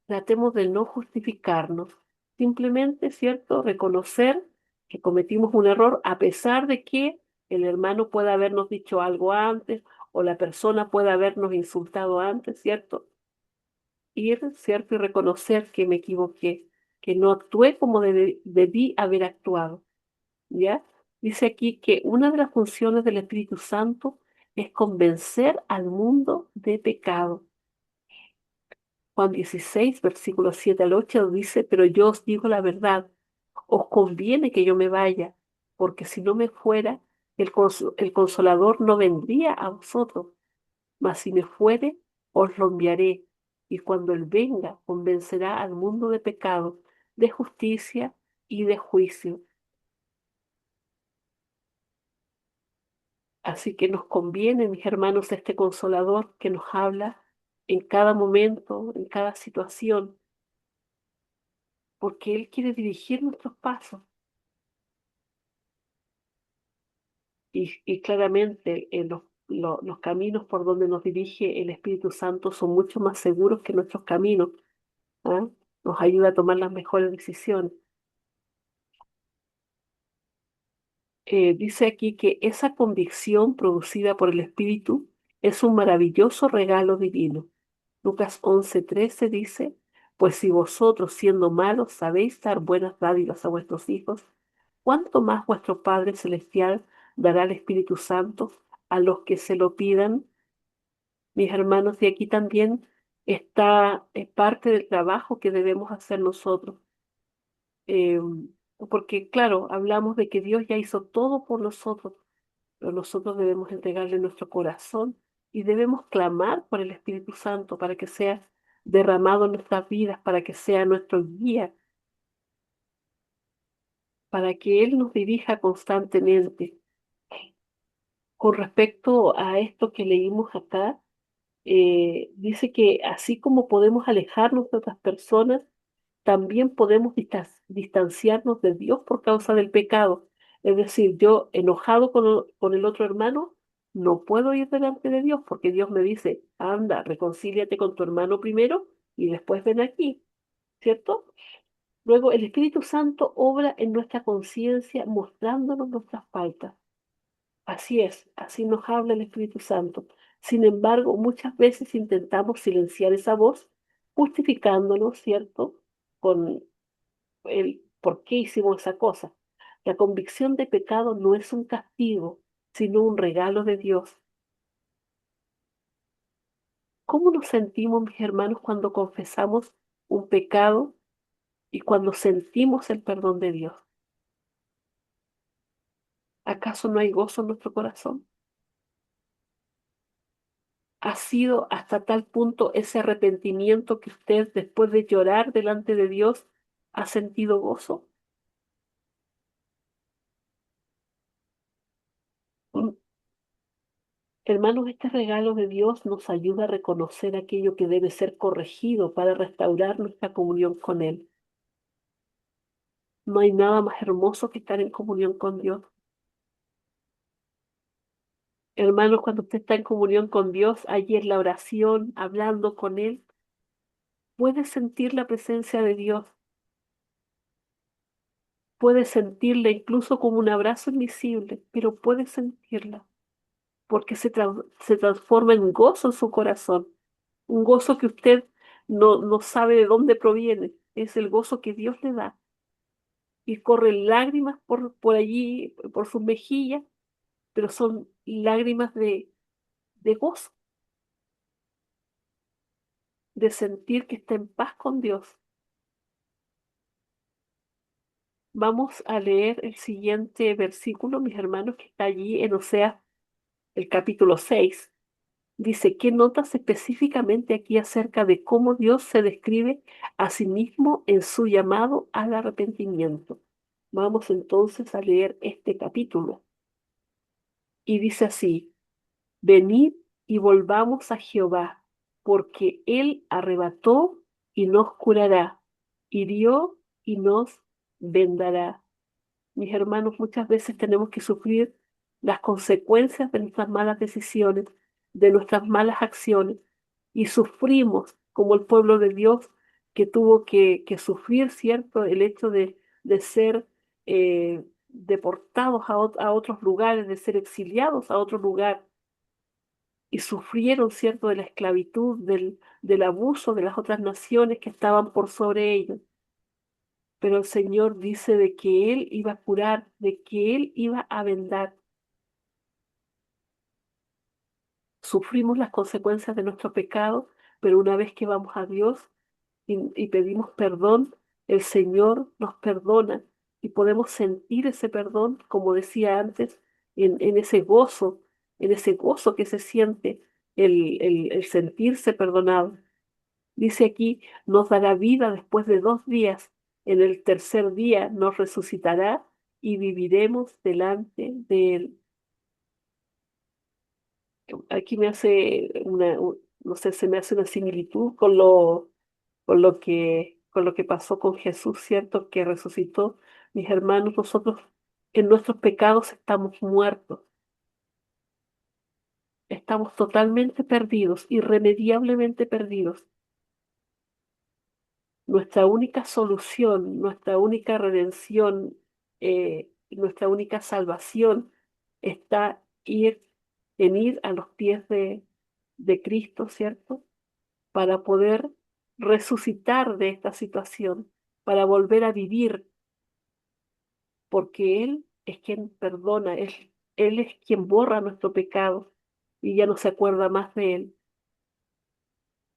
tratemos de no justificarnos, simplemente, ¿cierto? Reconocer que cometimos un error a pesar de que el hermano pueda habernos dicho algo antes o la persona pueda habernos insultado antes, ¿cierto? Ir, ¿cierto? Y reconocer que me equivoqué, que no actué como debí haber actuado, ¿ya? Dice aquí que una de las funciones del Espíritu Santo es convencer al mundo de pecado. Juan 16, versículos 7 al 8 dice, pero yo os digo la verdad, os conviene que yo me vaya, porque si no me fuera, el consolador no vendría a vosotros, mas si me fuere, os lo enviaré. Y cuando Él venga, convencerá al mundo de pecado, de justicia y de juicio. Así que nos conviene, mis hermanos, este consolador que nos habla en cada momento, en cada situación, porque Él quiere dirigir nuestros pasos. Y claramente los caminos por donde nos dirige el Espíritu Santo son mucho más seguros que nuestros caminos. ¿Ah? Nos ayuda a tomar las mejores decisiones. Dice aquí que esa convicción producida por el Espíritu es un maravilloso regalo divino. Lucas 11:13 dice, pues si vosotros siendo malos sabéis dar buenas dádivas a vuestros hijos, ¿cuánto más vuestro Padre Celestial dará el Espíritu Santo a los que se lo pidan? Mis hermanos, de aquí también está parte del trabajo que debemos hacer nosotros. Eh, Porque, claro, hablamos de que Dios ya hizo todo por nosotros, pero nosotros debemos entregarle nuestro corazón y debemos clamar por el Espíritu Santo para que sea derramado en nuestras vidas, para que sea nuestro guía, para que Él nos dirija constantemente. Con respecto a esto que leímos acá, dice que así como podemos alejarnos de otras personas, también podemos distanciarnos de Dios por causa del pecado. Es decir, yo enojado con el otro hermano, no puedo ir delante de Dios porque Dios me dice, anda, reconcíliate con tu hermano primero y después ven aquí, ¿cierto? Luego el Espíritu Santo obra en nuestra conciencia mostrándonos nuestras faltas. Así es, así nos habla el Espíritu Santo. Sin embargo, muchas veces intentamos silenciar esa voz, justificándonos, ¿cierto? Con el por qué hicimos esa cosa. La convicción de pecado no es un castigo, sino un regalo de Dios. ¿Cómo nos sentimos, mis hermanos, cuando confesamos un pecado y cuando sentimos el perdón de Dios? ¿Acaso no hay gozo en nuestro corazón? ¿Ha sido hasta tal punto ese arrepentimiento que usted, después de llorar delante de Dios, ha sentido gozo? Mm, Hermanos, este regalo de Dios nos ayuda a reconocer aquello que debe ser corregido para restaurar nuestra comunión con Él. No hay nada más hermoso que estar en comunión con Dios. Hermanos, cuando usted está en comunión con Dios, allí en la oración, hablando con Él, puede sentir la presencia de Dios, puede sentirla incluso como un abrazo invisible, pero puede sentirla porque se transforma en gozo en su corazón, un gozo que usted no sabe de dónde proviene, es el gozo que Dios le da. Y corren lágrimas por allí, por sus mejillas, pero son lágrimas de gozo, de sentir que está en paz con Dios. Vamos a leer el siguiente versículo, mis hermanos, que está allí en Oseas, el capítulo 6. Dice, ¿qué notas específicamente aquí acerca de cómo Dios se describe a sí mismo en su llamado al arrepentimiento? Vamos entonces a leer este capítulo. Y dice así, venid y volvamos a Jehová, porque Él arrebató y nos curará, hirió y nos vendará. Mis hermanos, muchas veces tenemos que sufrir las consecuencias de nuestras malas decisiones, de nuestras malas acciones, y sufrimos como el pueblo de Dios que tuvo que sufrir, ¿cierto? El hecho de ser deportados a otros lugares, de ser exiliados a otro lugar, y sufrieron, ¿cierto?, de la esclavitud, del abuso de las otras naciones que estaban por sobre ellos. Pero el Señor dice de que Él iba a curar, de que Él iba a vendar. Sufrimos las consecuencias de nuestro pecado, pero una vez que vamos a Dios y pedimos perdón, el Señor nos perdona y podemos sentir ese perdón, como decía antes, en ese gozo que se siente el sentirse perdonado. Dice aquí, nos dará vida después de 2 días. En el tercer día nos resucitará y viviremos delante de Él. Aquí me hace no sé, se me hace una similitud con lo que pasó con Jesús, ¿cierto? Que resucitó. Mis hermanos, nosotros en nuestros pecados estamos muertos. Estamos totalmente perdidos, irremediablemente perdidos. Nuestra única solución, nuestra única redención, nuestra única salvación está en ir a los pies de Cristo, ¿cierto? Para poder resucitar de esta situación, para volver a vivir, porque Él es quien perdona, Él es quien borra nuestro pecado y ya no se acuerda más de Él.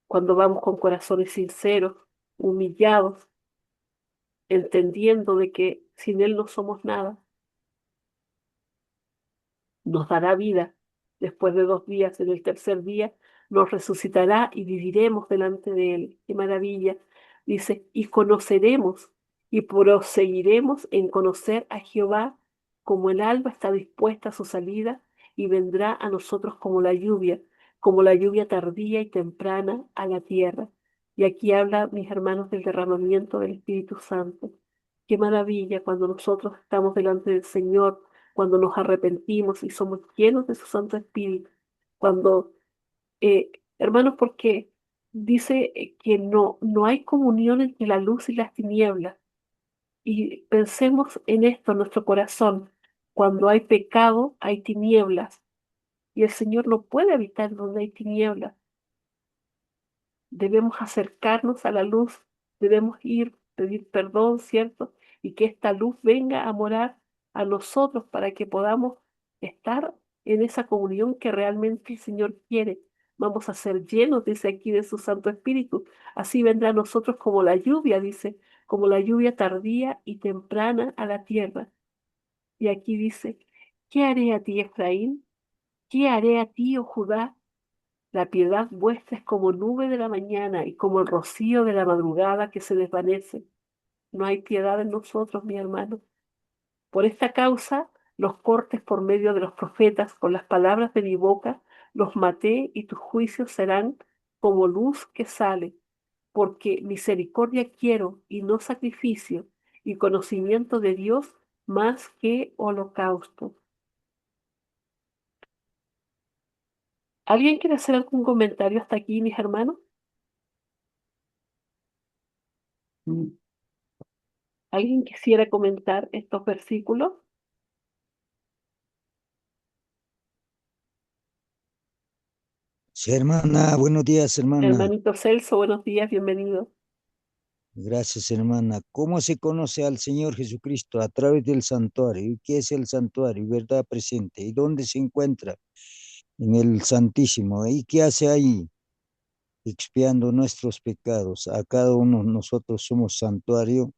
cuando vamos con corazones sinceros, humillados, entendiendo de que sin Él no somos nada, nos dará vida. Después de 2 días, en el tercer día, nos resucitará y viviremos delante de Él. ¡Qué maravilla! Dice, y conoceremos y proseguiremos en conocer a Jehová, como el alba está dispuesta a su salida y vendrá a nosotros como la lluvia tardía y temprana a la tierra. Y aquí habla, mis hermanos, del derramamiento del Espíritu Santo. Qué maravilla cuando nosotros estamos delante del Señor, cuando nos arrepentimos y somos llenos de su Santo Espíritu, cuando, hermanos, porque dice que no hay comunión entre la luz y las tinieblas. Y pensemos en esto en nuestro corazón. Cuando hay pecado, hay tinieblas. Y el Señor no puede habitar donde hay tinieblas. Debemos acercarnos a la luz, debemos ir, pedir perdón, ¿cierto? Y que esta luz venga a morar a nosotros para que podamos estar en esa comunión que realmente el Señor quiere. Vamos a ser llenos, dice aquí, de su Santo Espíritu. Así vendrá a nosotros como la lluvia, dice, como la lluvia tardía y temprana a la tierra. Y aquí dice, ¿qué haré a ti, Efraín? ¿Qué haré a ti, oh Judá? La piedad vuestra es como nube de la mañana y como el rocío de la madrugada que se desvanece. No hay piedad en nosotros, mi hermano. Por esta causa, los cortes por medio de los profetas, con las palabras de mi boca, los maté y tus juicios serán como luz que sale, porque misericordia quiero y no sacrificio, y conocimiento de Dios más que holocausto. ¿Alguien quiere hacer algún comentario hasta aquí, mis hermanos? Mm. ¿Alguien quisiera comentar estos versículos? Sí, hermana, buenos días, hermana. Hermanito Celso, buenos días, bienvenido. Gracias, hermana. ¿Cómo se conoce al Señor Jesucristo? A través del santuario. ¿Y qué es el santuario? ¿Verdad presente? ¿Y dónde se encuentra? En el Santísimo. ¿Y qué hace ahí? Expiando nuestros pecados. A cada uno de nosotros somos santuario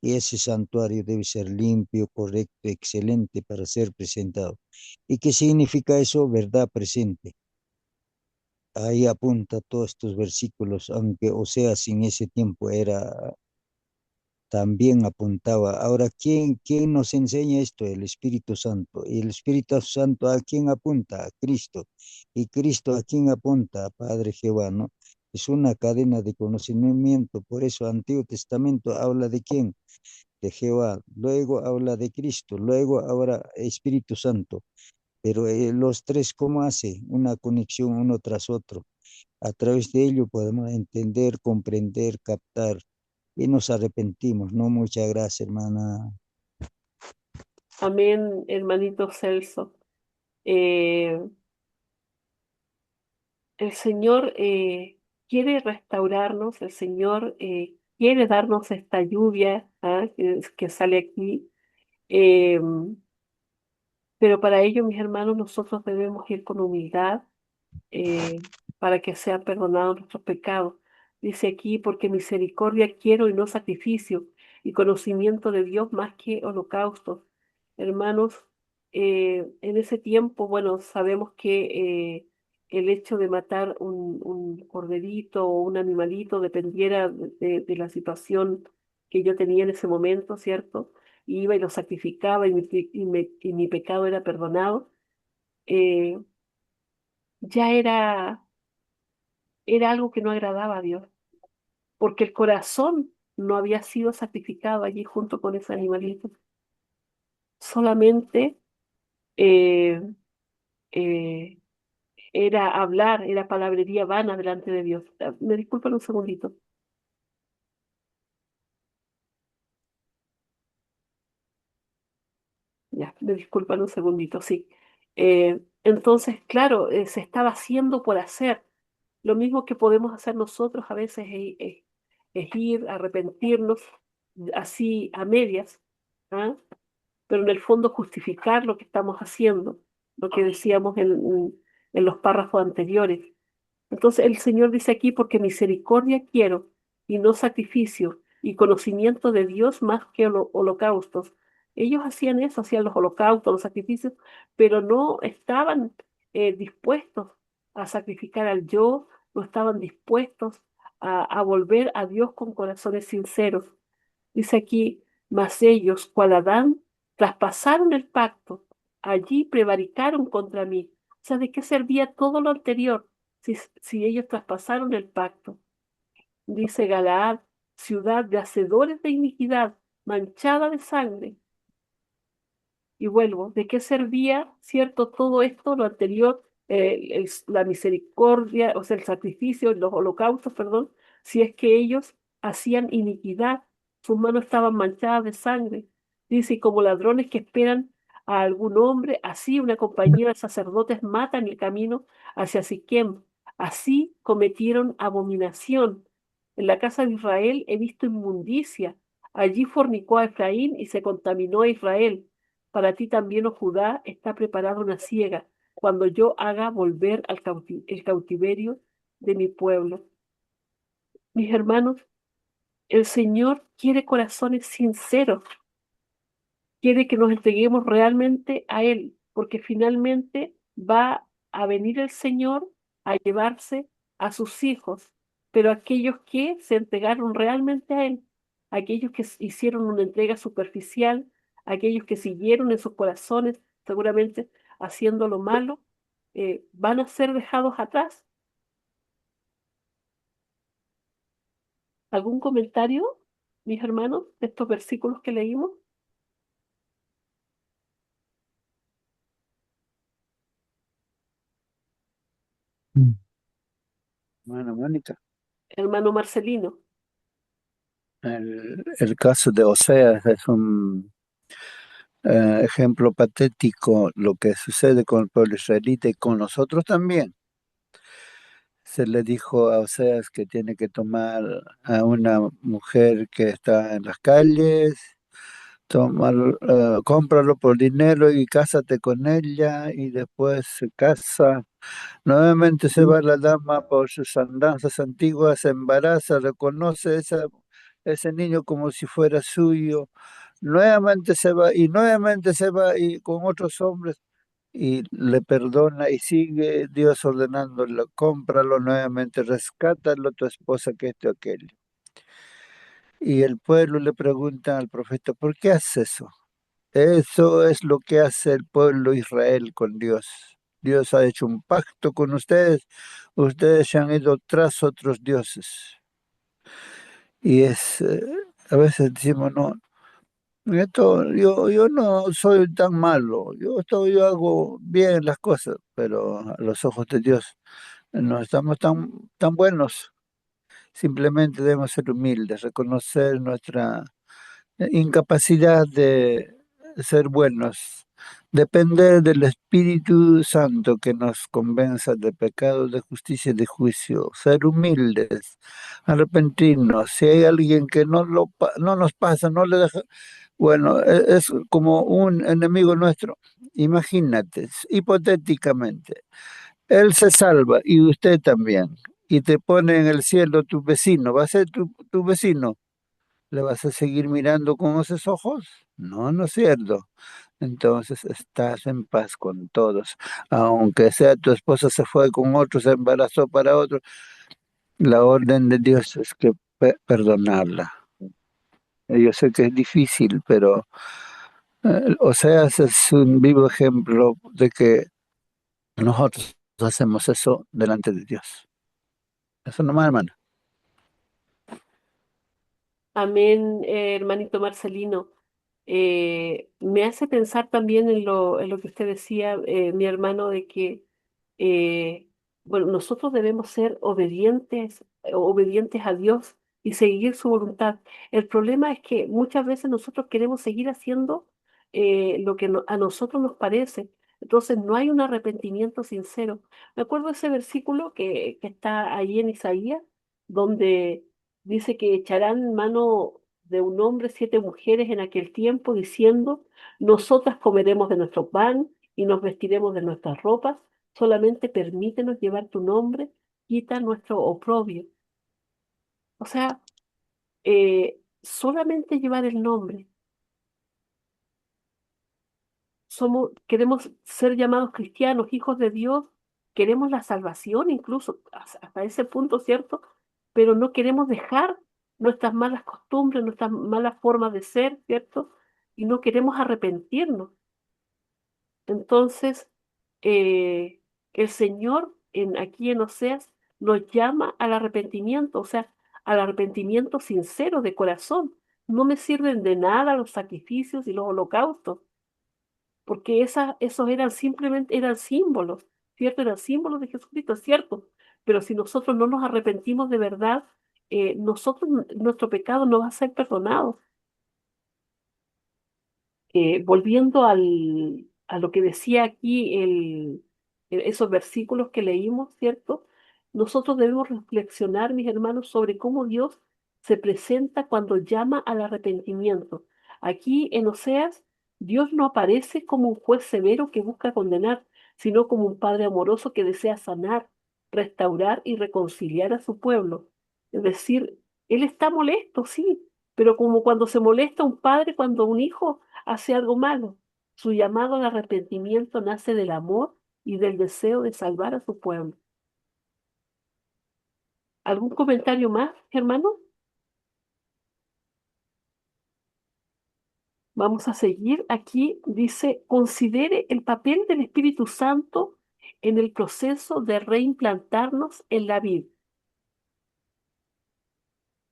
y ese santuario debe ser limpio, correcto, excelente para ser presentado. ¿Y qué significa eso? Verdad presente. Ahí apunta todos estos versículos, aunque Oseas en ese tiempo era, también apuntaba. Ahora, ¿quién nos enseña esto? El Espíritu Santo. ¿Y el Espíritu Santo a quién apunta? A Cristo. ¿Y Cristo a quién apunta? A Padre Jehová, ¿no? Es una cadena de conocimiento. Por eso Antiguo Testamento habla de quién? De Jehová. Luego habla de Cristo. Luego ahora Espíritu Santo. Pero los tres, ¿cómo hace? Una conexión uno tras otro. A través de ello podemos entender, comprender, captar y nos arrepentimos, ¿no? Muchas gracias, hermana. Amén, hermanito Celso. Eh, el Señor quiere restaurarnos, el Señor quiere darnos esta lluvia que sale aquí, eh, pero para ello, mis hermanos, nosotros debemos ir con humildad para que sean perdonados nuestros pecados. Dice aquí, porque misericordia quiero y no sacrificio, y conocimiento de Dios más que holocaustos. Hermanos, en ese tiempo, bueno, sabemos que el hecho de matar un corderito o un animalito dependiera de la situación que yo tenía en ese momento, ¿cierto? Iba y lo sacrificaba y mi pecado era perdonado. eh, ya era algo que no agradaba a Dios, porque el corazón no había sido sacrificado allí junto con ese animalito. Solamente eh, eh, era hablar, era palabrería vana delante de Dios. Me disculpan un segundito. Ya, me disculpan un segundito, sí. Entonces, claro, se estaba haciendo por hacer. Lo mismo que podemos hacer nosotros a veces es ir, arrepentirnos, así a medias, ¿ah? Pero en el fondo justificar lo que estamos haciendo, lo que decíamos en los párrafos anteriores. Entonces el Señor dice aquí, porque misericordia quiero y no sacrificio, y conocimiento de Dios más que holocaustos. Ellos hacían eso, hacían los holocaustos, los sacrificios, pero no estaban dispuestos a sacrificar al yo, no estaban dispuestos a volver a Dios con corazones sinceros. Dice aquí, mas ellos, cual Adán, traspasaron el pacto, allí prevaricaron contra mí. O sea, ¿de qué servía todo lo anterior si ellos traspasaron el pacto? Dice Galaad, ciudad de hacedores de iniquidad, manchada de sangre. Y vuelvo, ¿de qué servía, cierto, todo esto, lo anterior, la misericordia, o sea, el sacrificio, los holocaustos, perdón, si es que ellos hacían iniquidad, sus manos estaban manchadas de sangre? Dice, y como ladrones que esperan a algún hombre, así una compañía de sacerdotes matan el camino hacia Siquem. Así cometieron abominación. En la casa de Israel he visto inmundicia. Allí fornicó a Efraín y se contaminó a Israel. Para ti también, oh Judá, está preparada una siega, cuando yo haga volver el cautiverio de mi pueblo. Mis hermanos, el Señor quiere corazones sinceros, quiere que nos entreguemos realmente a Él, porque finalmente va a venir el Señor a llevarse a sus hijos, pero aquellos que se entregaron realmente a Él, aquellos que hicieron una entrega superficial, aquellos que siguieron en sus corazones, seguramente haciendo lo malo, van a ser dejados atrás. ¿Algún comentario, mis hermanos, de estos versículos que leímos? Hermana Mónica, Hermano Marcelino. el caso de Oseas es un ejemplo patético lo que sucede con el pueblo israelita y con nosotros también. Se le dijo a Oseas que tiene que tomar a una mujer que está en las calles, tomar, cómpralo por dinero y cásate con ella, y después se casa. Nuevamente se va la dama por sus andanzas antiguas, se embaraza, reconoce ese niño como si fuera suyo. Nuevamente se va y nuevamente se va y con otros hombres y le perdona y sigue Dios ordenándolo, cómpralo nuevamente, rescátalo tu esposa que esto aquello. Y el pueblo le pregunta al profeta, ¿por qué haces eso? Eso es lo que hace el pueblo Israel con Dios. Dios ha hecho un pacto con ustedes, ustedes se han ido tras otros dioses. Y a veces decimos, no, yo no soy tan malo, yo hago bien las cosas, pero a los ojos de Dios no estamos tan buenos. Simplemente debemos ser humildes, reconocer nuestra incapacidad de ser buenos, depender del Espíritu Santo que nos convenza de pecado, de justicia y de juicio, ser humildes, arrepentirnos. Si hay alguien que no nos pasa, no le deja, bueno, es como un enemigo nuestro. Imagínate, hipotéticamente, él se salva y usted también, y te pone en el cielo tu vecino, va a ser tu vecino. ¿Le vas a seguir mirando con esos ojos? No, no es cierto. Entonces estás en paz con todos. Aunque sea tu esposa se fue con otro, se embarazó para otro, la orden de Dios es que perdonarla. Yo sé que es difícil, pero Oseas es un vivo ejemplo de que nosotros hacemos eso delante de Dios. Eso nomás, hermano. Amén, hermanito Marcelino. Me hace pensar también en lo que usted decía, mi hermano, de que, eh, bueno, nosotros debemos ser obedientes a Dios y seguir su voluntad. El problema es que muchas veces nosotros queremos seguir haciendo lo que a nosotros nos parece. Entonces no hay un arrepentimiento sincero. Me acuerdo de ese versículo que está ahí en Isaías, donde dice que echarán en mano de un hombre 7 mujeres en aquel tiempo, diciendo, nosotras comeremos de nuestro pan y nos vestiremos de nuestras ropas, solamente permítenos llevar tu nombre quita nuestro oprobio. O sea, solamente llevar el nombre. Queremos ser llamados cristianos, hijos de Dios, queremos la salvación incluso hasta ese punto, ¿cierto? Pero no queremos dejar nuestras malas costumbres, nuestras malas formas de ser, ¿cierto? Y no queremos arrepentirnos. Entonces, eh, el Señor aquí en Oseas nos llama al arrepentimiento, o sea, al arrepentimiento sincero de corazón. No me sirven de nada los sacrificios y los holocaustos porque esos eran simplemente, eran símbolos, ¿cierto? Eran símbolos de Jesucristo, ¿cierto? Pero si nosotros no nos arrepentimos de verdad, nuestro pecado no va a ser perdonado. Volviendo a lo que decía aquí esos versículos que leímos, ¿cierto? Nosotros debemos reflexionar, mis hermanos, sobre cómo Dios se presenta cuando llama al arrepentimiento. Aquí en Oseas, Dios no aparece como un juez severo que busca condenar, sino como un padre amoroso que desea sanar, restaurar y reconciliar a su pueblo. Es decir, Él está molesto, sí, pero como cuando se molesta un padre cuando un hijo hace algo malo. Su llamado al arrepentimiento nace del amor y del deseo de salvar a su pueblo. ¿Algún comentario más, hermano? Vamos a seguir. Aquí dice, considere el papel del Espíritu Santo en el proceso de reimplantarnos en la vida.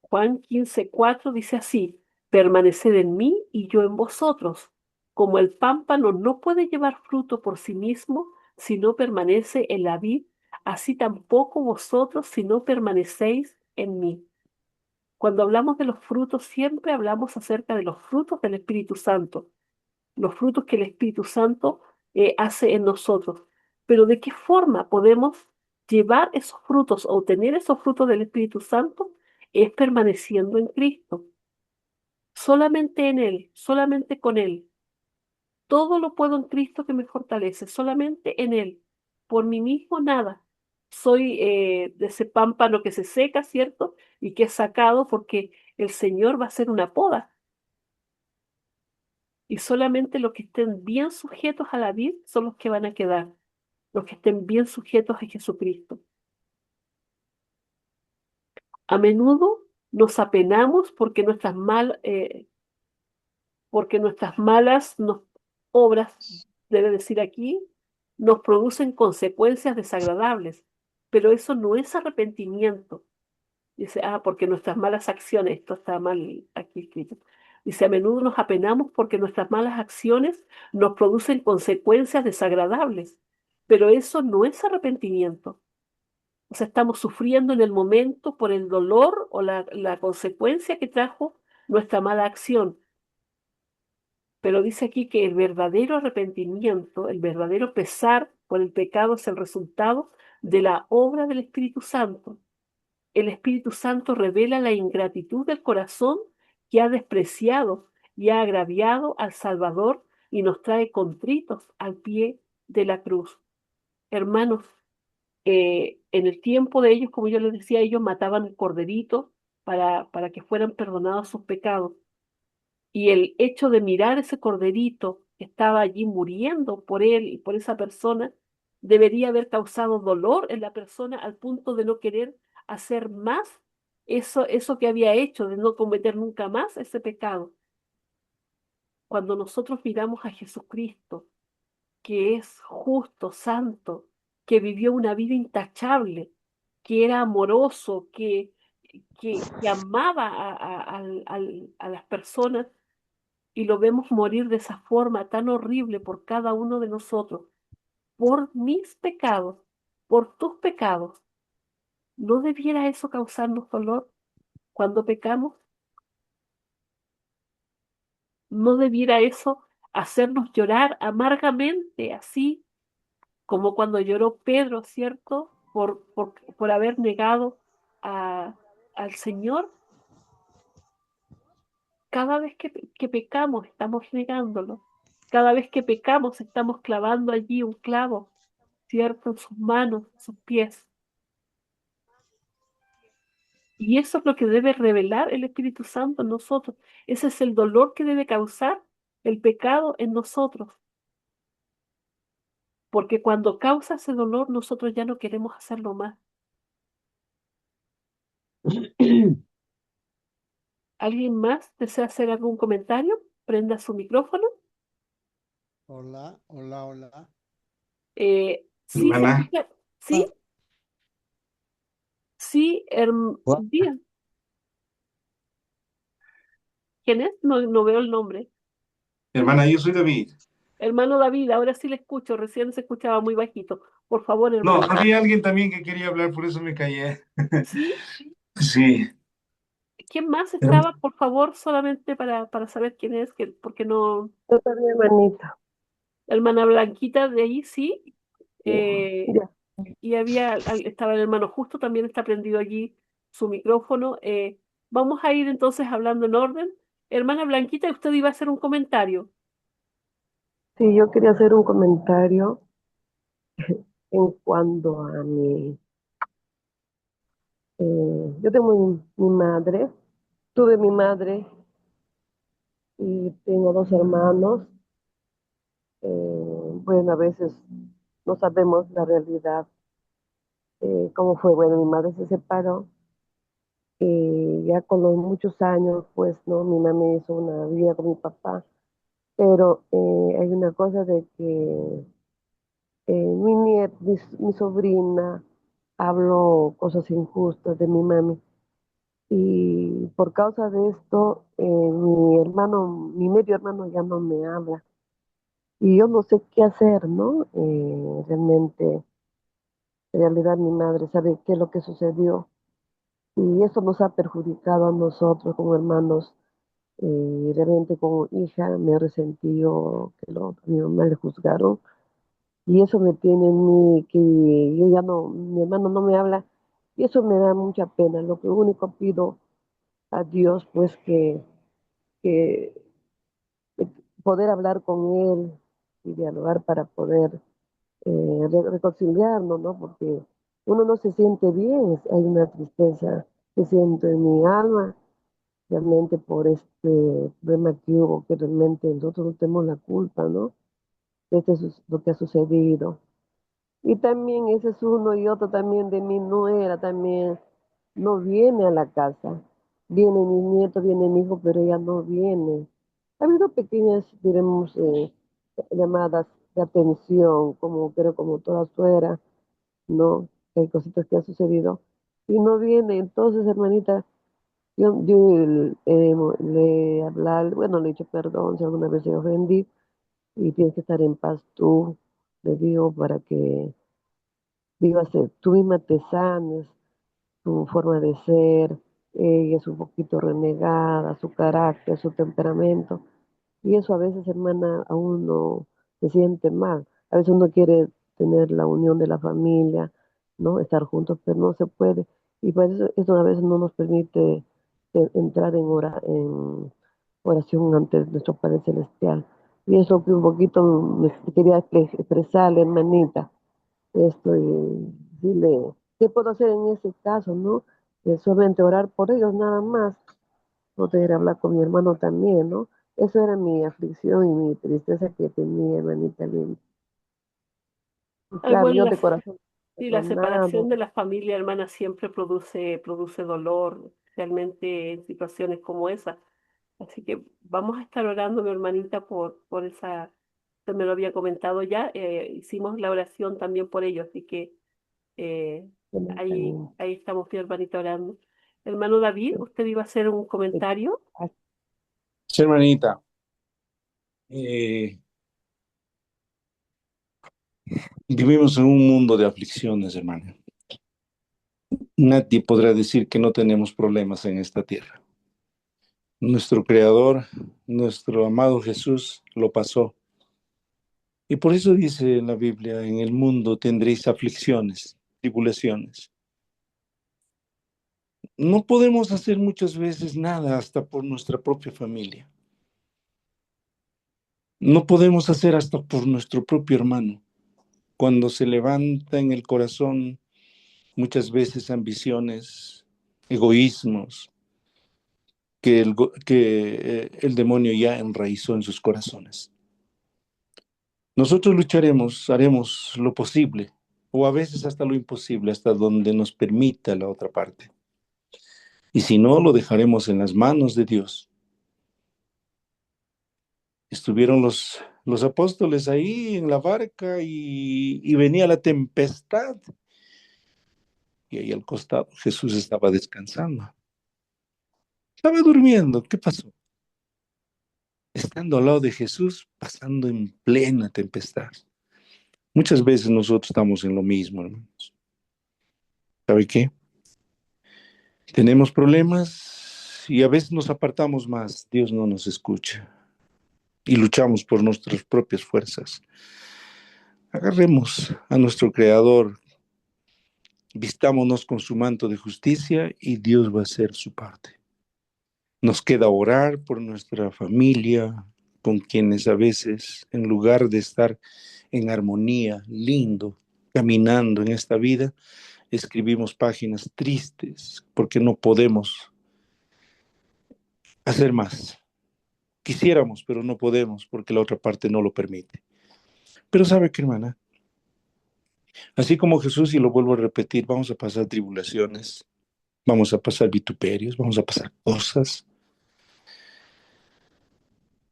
Juan 15:4 dice así, permaneced en mí y yo en vosotros. Como el pámpano no puede llevar fruto por sí mismo si no permanece en la vid, así tampoco vosotros si no permanecéis en mí. Cuando hablamos de los frutos, siempre hablamos acerca de los frutos del Espíritu Santo, los frutos que el Espíritu Santo hace en nosotros. Pero ¿de qué forma podemos llevar esos frutos o obtener esos frutos del Espíritu Santo? Es permaneciendo en Cristo, solamente en Él, solamente con Él. Todo lo puedo en Cristo que me fortalece, solamente en Él. Por mí mismo nada. Soy de ese pámpano que se seca, ¿cierto? Y que es sacado porque el Señor va a hacer una poda. Y solamente los que estén bien sujetos a la vid son los que van a quedar, los que estén bien sujetos a Jesucristo. A menudo nos apenamos porque nuestras obras, debe decir aquí, nos producen consecuencias desagradables, pero eso no es arrepentimiento. Dice, porque nuestras malas acciones, esto está mal aquí escrito. Dice, a menudo nos apenamos porque nuestras malas acciones nos producen consecuencias desagradables, pero eso no es arrepentimiento. O sea, estamos sufriendo en el momento por el dolor o la consecuencia que trajo nuestra mala acción. Pero dice aquí que el verdadero arrepentimiento, el verdadero pesar por el pecado es el resultado de la obra del Espíritu Santo. El Espíritu Santo revela la ingratitud del corazón que ha despreciado y ha agraviado al Salvador y nos trae contritos al pie de la cruz. Hermanos, en el tiempo de ellos, como yo les decía, ellos mataban un corderito para que fueran perdonados sus pecados. Y el hecho de mirar ese corderito que estaba allí muriendo por él y por esa persona, debería haber causado dolor en la persona al punto de no querer hacer más eso que había hecho, de no cometer nunca más ese pecado. Cuando nosotros miramos a Jesucristo, que es justo, santo, que vivió una vida intachable, que era amoroso, que amaba a las personas, y lo vemos morir de esa forma tan horrible por cada uno de nosotros, por mis pecados, por tus pecados. ¿No debiera eso causarnos dolor cuando pecamos? ¿No debiera eso hacernos llorar amargamente, así como cuando lloró Pedro, ¿cierto? Por haber negado al Señor. Cada vez que pecamos, estamos negándolo. Cada vez que pecamos, estamos clavando allí un clavo, ¿cierto? En sus manos, en sus pies. Y eso es lo que debe revelar el Espíritu Santo en nosotros. Ese es el dolor que debe causar el pecado en nosotros. Porque cuando causa ese dolor, nosotros ya no queremos hacerlo más. ¿Alguien más desea hacer algún comentario? Prenda su micrófono. Hola, hola, hola. Sí, se Hermana, escucha. Ah, Sí, sí, Juan, diga. ¿Quién es? No, no veo el nombre. hermana, yo soy David. Hermano David, ahora sí le escucho. Recién se escuchaba muy bajito. Por favor, No, hermano. había alguien también que quería hablar, por eso me callé. ¿Sí? Sí. ¿Quién más estaba? Por favor, solamente para saber quién es, porque no. Yo también, hermanita. Hermana Blanquita de ahí, sí. Ya, Eh, ya. y estaba el hermano Justo, también está prendido allí su micrófono. Vamos a ir entonces hablando en orden. Hermana Blanquita, usted iba a hacer un comentario. Sí, yo quería hacer un comentario en cuanto a yo tengo mi madre, tuve mi madre y tengo dos hermanos. Bueno, a veces no sabemos la realidad, cómo fue. Bueno, mi madre se separó y ya con los muchos años, pues, ¿no? Mi mamá hizo una vida con mi papá, pero hay una cosa de que mi sobrina habló cosas injustas de mi mami. Y por causa de esto, mi medio hermano ya no me habla. Y yo no sé qué hacer, ¿no? Realmente, en realidad mi madre sabe qué es lo que sucedió. Y eso nos ha perjudicado a nosotros como hermanos. Realmente como hija me resentió que a mi mamá le juzgaron. Y eso me tiene en mí, que yo ya no, mi hermano no me habla, y eso me da mucha pena. Lo que único pido a Dios, pues que poder hablar con Él y dialogar para poder reconciliarnos, ¿no? Porque uno no se siente bien, hay una tristeza que siento en mi alma, realmente por este problema que hubo, que realmente nosotros no tenemos la culpa, ¿no? De lo que ha sucedido. Y también ese es uno y otro también de mi nuera, también no viene a la casa. Viene mi nieto, viene mi hijo, pero ella no viene. Ha habido pequeñas, diremos, llamadas de atención, pero como toda fuera, ¿no? Hay cositas que han sucedido. Y no viene. Entonces, hermanita, yo le hablar, bueno, le he dicho perdón si alguna vez le ofendí, y tienes que estar en paz tú, le digo, para que vivas, tú misma te sanes, su forma de ser. Ella es un poquito renegada, su carácter, su temperamento, y eso a veces, hermana, a uno se siente mal. A veces uno quiere tener la unión de la familia, ¿no? Estar juntos, pero no se puede. Y por eso a veces no nos permite entrar en oración ante nuestro Padre Celestial. Y eso que un poquito me quería expresarle, hermanita, esto, y dile, ¿qué puedo hacer en ese caso, no? Solamente orar por ellos nada más, poder hablar con mi hermano también, ¿no? Eso era mi aflicción y mi tristeza que tenía, hermanita linda. Y Ay, claro, bueno, yo de corazón sí, la perdonado, separación de la familia, hermana, siempre produce dolor, realmente en situaciones como esa. Así que vamos a estar orando, mi hermanita, por esa, usted me lo había comentado ya, hicimos la oración también por ello, así que eh, hermanita linda. ahí estamos, mi hermanita, orando. Hermano David, usted iba a hacer un comentario. Sí, hermanita, eh, vivimos en un mundo de aflicciones, hermana. Nadie podrá decir que no tenemos problemas en esta tierra. Nuestro Creador, nuestro amado Jesús, lo pasó. Y por eso dice en la Biblia, en el mundo tendréis aflicciones, tribulaciones. No podemos hacer muchas veces nada hasta por nuestra propia familia. No podemos hacer hasta por nuestro propio hermano. Cuando se levanta en el corazón muchas veces ambiciones, egoísmos que el demonio ya enraizó en sus corazones. Nosotros lucharemos, haremos lo posible, o a veces hasta lo imposible, hasta donde nos permita la otra parte. Y si no, lo dejaremos en las manos de Dios. Estuvieron los apóstoles ahí en la barca y venía la tempestad. Y ahí al costado Jesús estaba descansando. Estaba durmiendo. ¿Qué pasó? Estando al lado de Jesús, pasando en plena tempestad. Muchas veces nosotros estamos en lo mismo, hermanos. ¿Sabe qué? Tenemos problemas y a veces nos apartamos más. Dios no nos escucha. Y luchamos por nuestras propias fuerzas. Agarremos a nuestro Creador, vistámonos con su manto de justicia y Dios va a hacer su parte. Nos queda orar por nuestra familia, con quienes a veces, en lugar de estar en armonía, lindo, caminando en esta vida, escribimos páginas tristes porque no podemos hacer más. Quisiéramos, pero no podemos porque la otra parte no lo permite. Pero ¿sabe qué, hermana? Así como Jesús, y lo vuelvo a repetir, vamos a pasar tribulaciones, vamos a pasar vituperios, vamos a pasar cosas.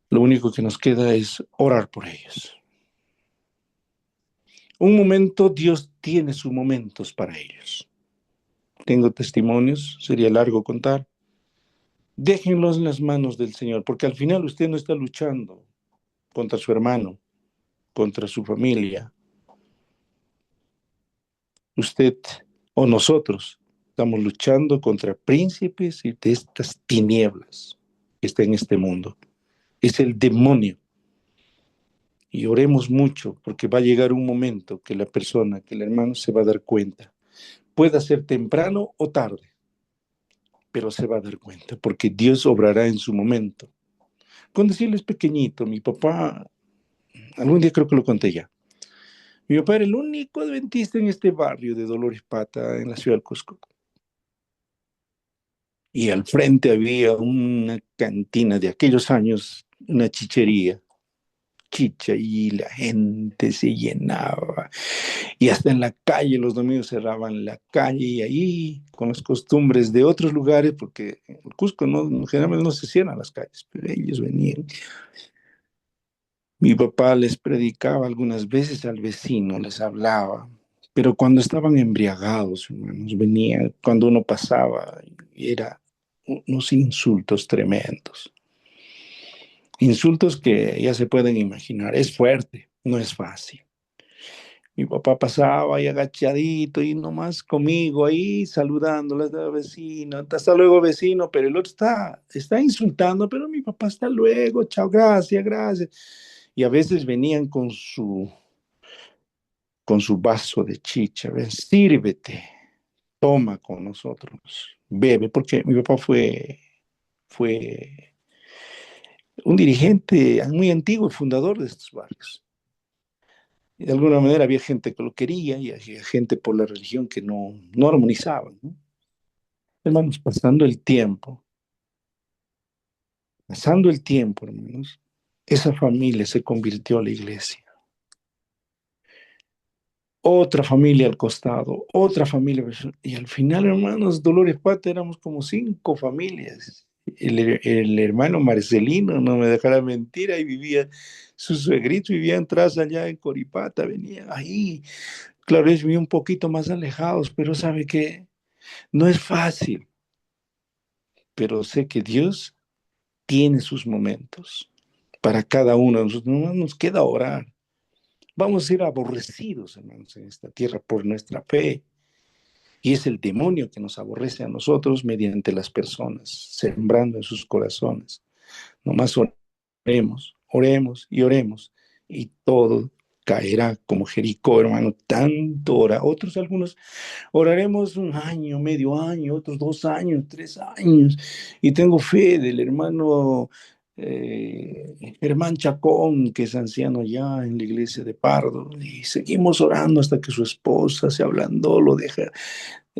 Lo único que nos queda es orar por ellos. Un momento, Dios tiene sus momentos para ellos. Tengo testimonios, sería largo contar. Déjenlos en las manos del Señor, porque al final usted no está luchando contra su hermano, contra su familia. Usted o nosotros estamos luchando contra príncipes y de estas tinieblas que está en este mundo. Es el demonio. Y oremos mucho, porque va a llegar un momento que la persona, que el hermano se va a dar cuenta. Pueda ser temprano o tarde, pero se va a dar cuenta, porque Dios obrará en su momento. Cuando decirles pequeñito, mi papá, algún día creo que lo conté ya, mi papá era el único adventista en este barrio de Dolores Pata, en la ciudad del Cusco. Y al frente había una cantina de aquellos años, una chichería, chicha, y la gente se llenaba. Y hasta en la calle, los domingos cerraban la calle y ahí, con las costumbres de otros lugares, porque en el Cusco generalmente no se cierran las calles, pero ellos venían. Mi papá les predicaba algunas veces al vecino, les hablaba, pero cuando estaban embriagados, hermanos, venía, cuando uno pasaba, era unos insultos tremendos. Insultos que ya se pueden imaginar, es fuerte, no es fácil. Mi papá pasaba ahí agachadito y nomás conmigo ahí saludándoles al vecino, hasta luego vecino, pero el otro está insultando, pero mi papá hasta luego, chao, gracias, gracias. Y a veces venían con su vaso de chicha, ven, sírvete, toma con nosotros, bebe, porque mi papá fue un dirigente muy antiguo y fundador de estos barrios. Y de alguna manera había gente que lo quería y había gente por la religión que no armonizaban, ¿no? Hermanos, pasando el tiempo, hermanos, esa familia se convirtió a la iglesia. Otra familia al costado, otra familia, y al final, hermanos, Dolores Pata éramos como 5 familias. El hermano Marcelino, no me dejará mentir, ahí vivía, su suegrito vivía atrás allá en Coripata, venía ahí. Claro, ellos vivían un poquito más alejados, pero sabe que no es fácil, pero sé que Dios tiene sus momentos para cada uno de nosotros. No nos queda orar. Vamos a ser aborrecidos, hermanos, en esta tierra por nuestra fe. Y es el demonio que nos aborrece a nosotros mediante las personas, sembrando en sus corazones. Nomás oremos, oremos y oremos, y todo caerá como Jericó, hermano. Tanto ora. Otros, algunos, oraremos un año, medio año, otros 2 años, 3 años. Y tengo fe del hermano Germán Chacón, que es anciano ya en la iglesia de Pardo, y seguimos orando hasta que su esposa se ablandó,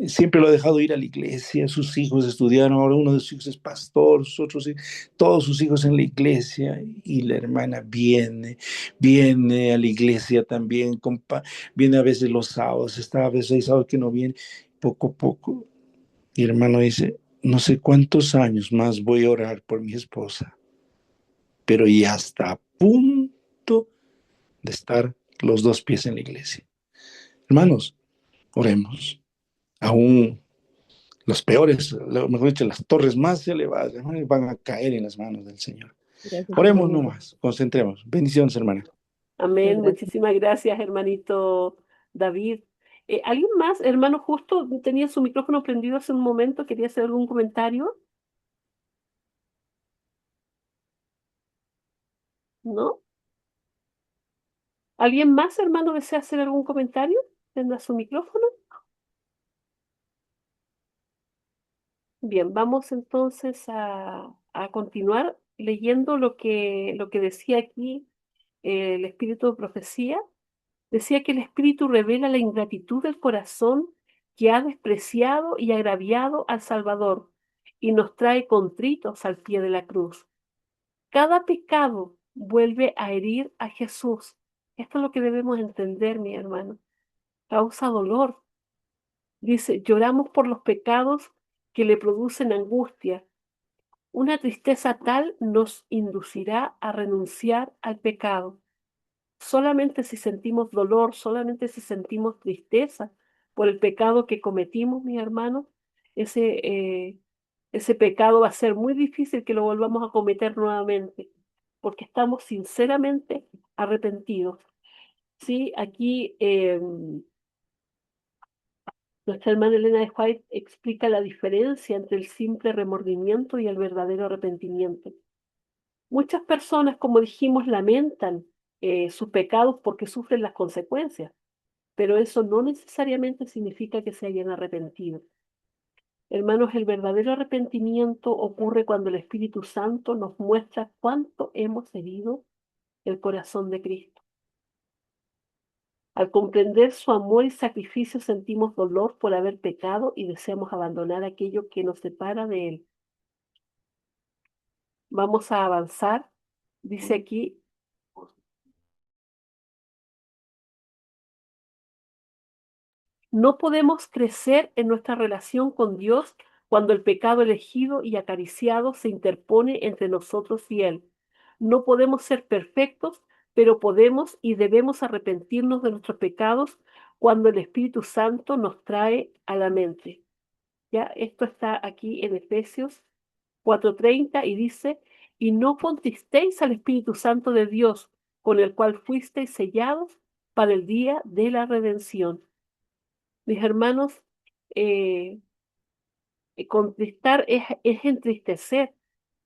siempre lo ha dejado ir a la iglesia, sus hijos estudiaron, ahora uno de sus hijos es pastor, sus otros, todos sus hijos en la iglesia, y la hermana viene a la iglesia también, viene a veces los sábados, está a veces hay sábados que no viene, poco a poco, y el hermano dice, no sé cuántos años más voy a orar por mi esposa, pero ya está a punto de estar los dos pies en la iglesia. Hermanos, oremos. Aún los peores, mejor dicho, las torres más elevadas, hermanos, van a caer en las manos del Señor. Gracias, Oremos hermanito. nomás, concentremos. Bendiciones, hermana. Amén. Gracias. Muchísimas gracias, hermanito David. ¿Alguien más? Hermano, justo tenía su micrófono prendido hace un momento. ¿Quería hacer algún comentario? ¿No? ¿Alguien más, hermano, desea hacer algún comentario? Tenga su micrófono. Bien, vamos entonces a continuar leyendo lo que decía aquí el espíritu de profecía. Decía que el espíritu revela la ingratitud del corazón que ha despreciado y agraviado al Salvador y nos trae contritos al pie de la cruz. Cada pecado vuelve a herir a Jesús. Esto es lo que debemos entender, mi hermano. Causa dolor. Dice, lloramos por los pecados que le producen angustia. Una tristeza tal nos inducirá a renunciar al pecado. Solamente si sentimos dolor, solamente si sentimos tristeza por el pecado que cometimos, mis hermanos, ese pecado va a ser muy difícil que lo volvamos a cometer nuevamente, porque estamos sinceramente arrepentidos. Sí, aquí nuestra hermana Elena de White explica la diferencia entre el simple remordimiento y el verdadero arrepentimiento. Muchas personas, como dijimos, lamentan sus pecados porque sufren las consecuencias, pero eso no necesariamente significa que se hayan arrepentido. Hermanos, el verdadero arrepentimiento ocurre cuando el Espíritu Santo nos muestra cuánto hemos herido el corazón de Cristo. Al comprender su amor y sacrificio sentimos dolor por haber pecado y deseamos abandonar aquello que nos separa de Él. Vamos a avanzar. Dice aquí, no podemos crecer en nuestra relación con Dios cuando el pecado elegido y acariciado se interpone entre nosotros y Él. No podemos ser perfectos, pero podemos y debemos arrepentirnos de nuestros pecados cuando el Espíritu Santo nos trae a la mente. Ya, esto está aquí en Efesios 4:30 y dice, y no contristéis al Espíritu Santo de Dios, con el cual fuisteis sellados para el día de la redención. Mis hermanos, eh, contristar es entristecer.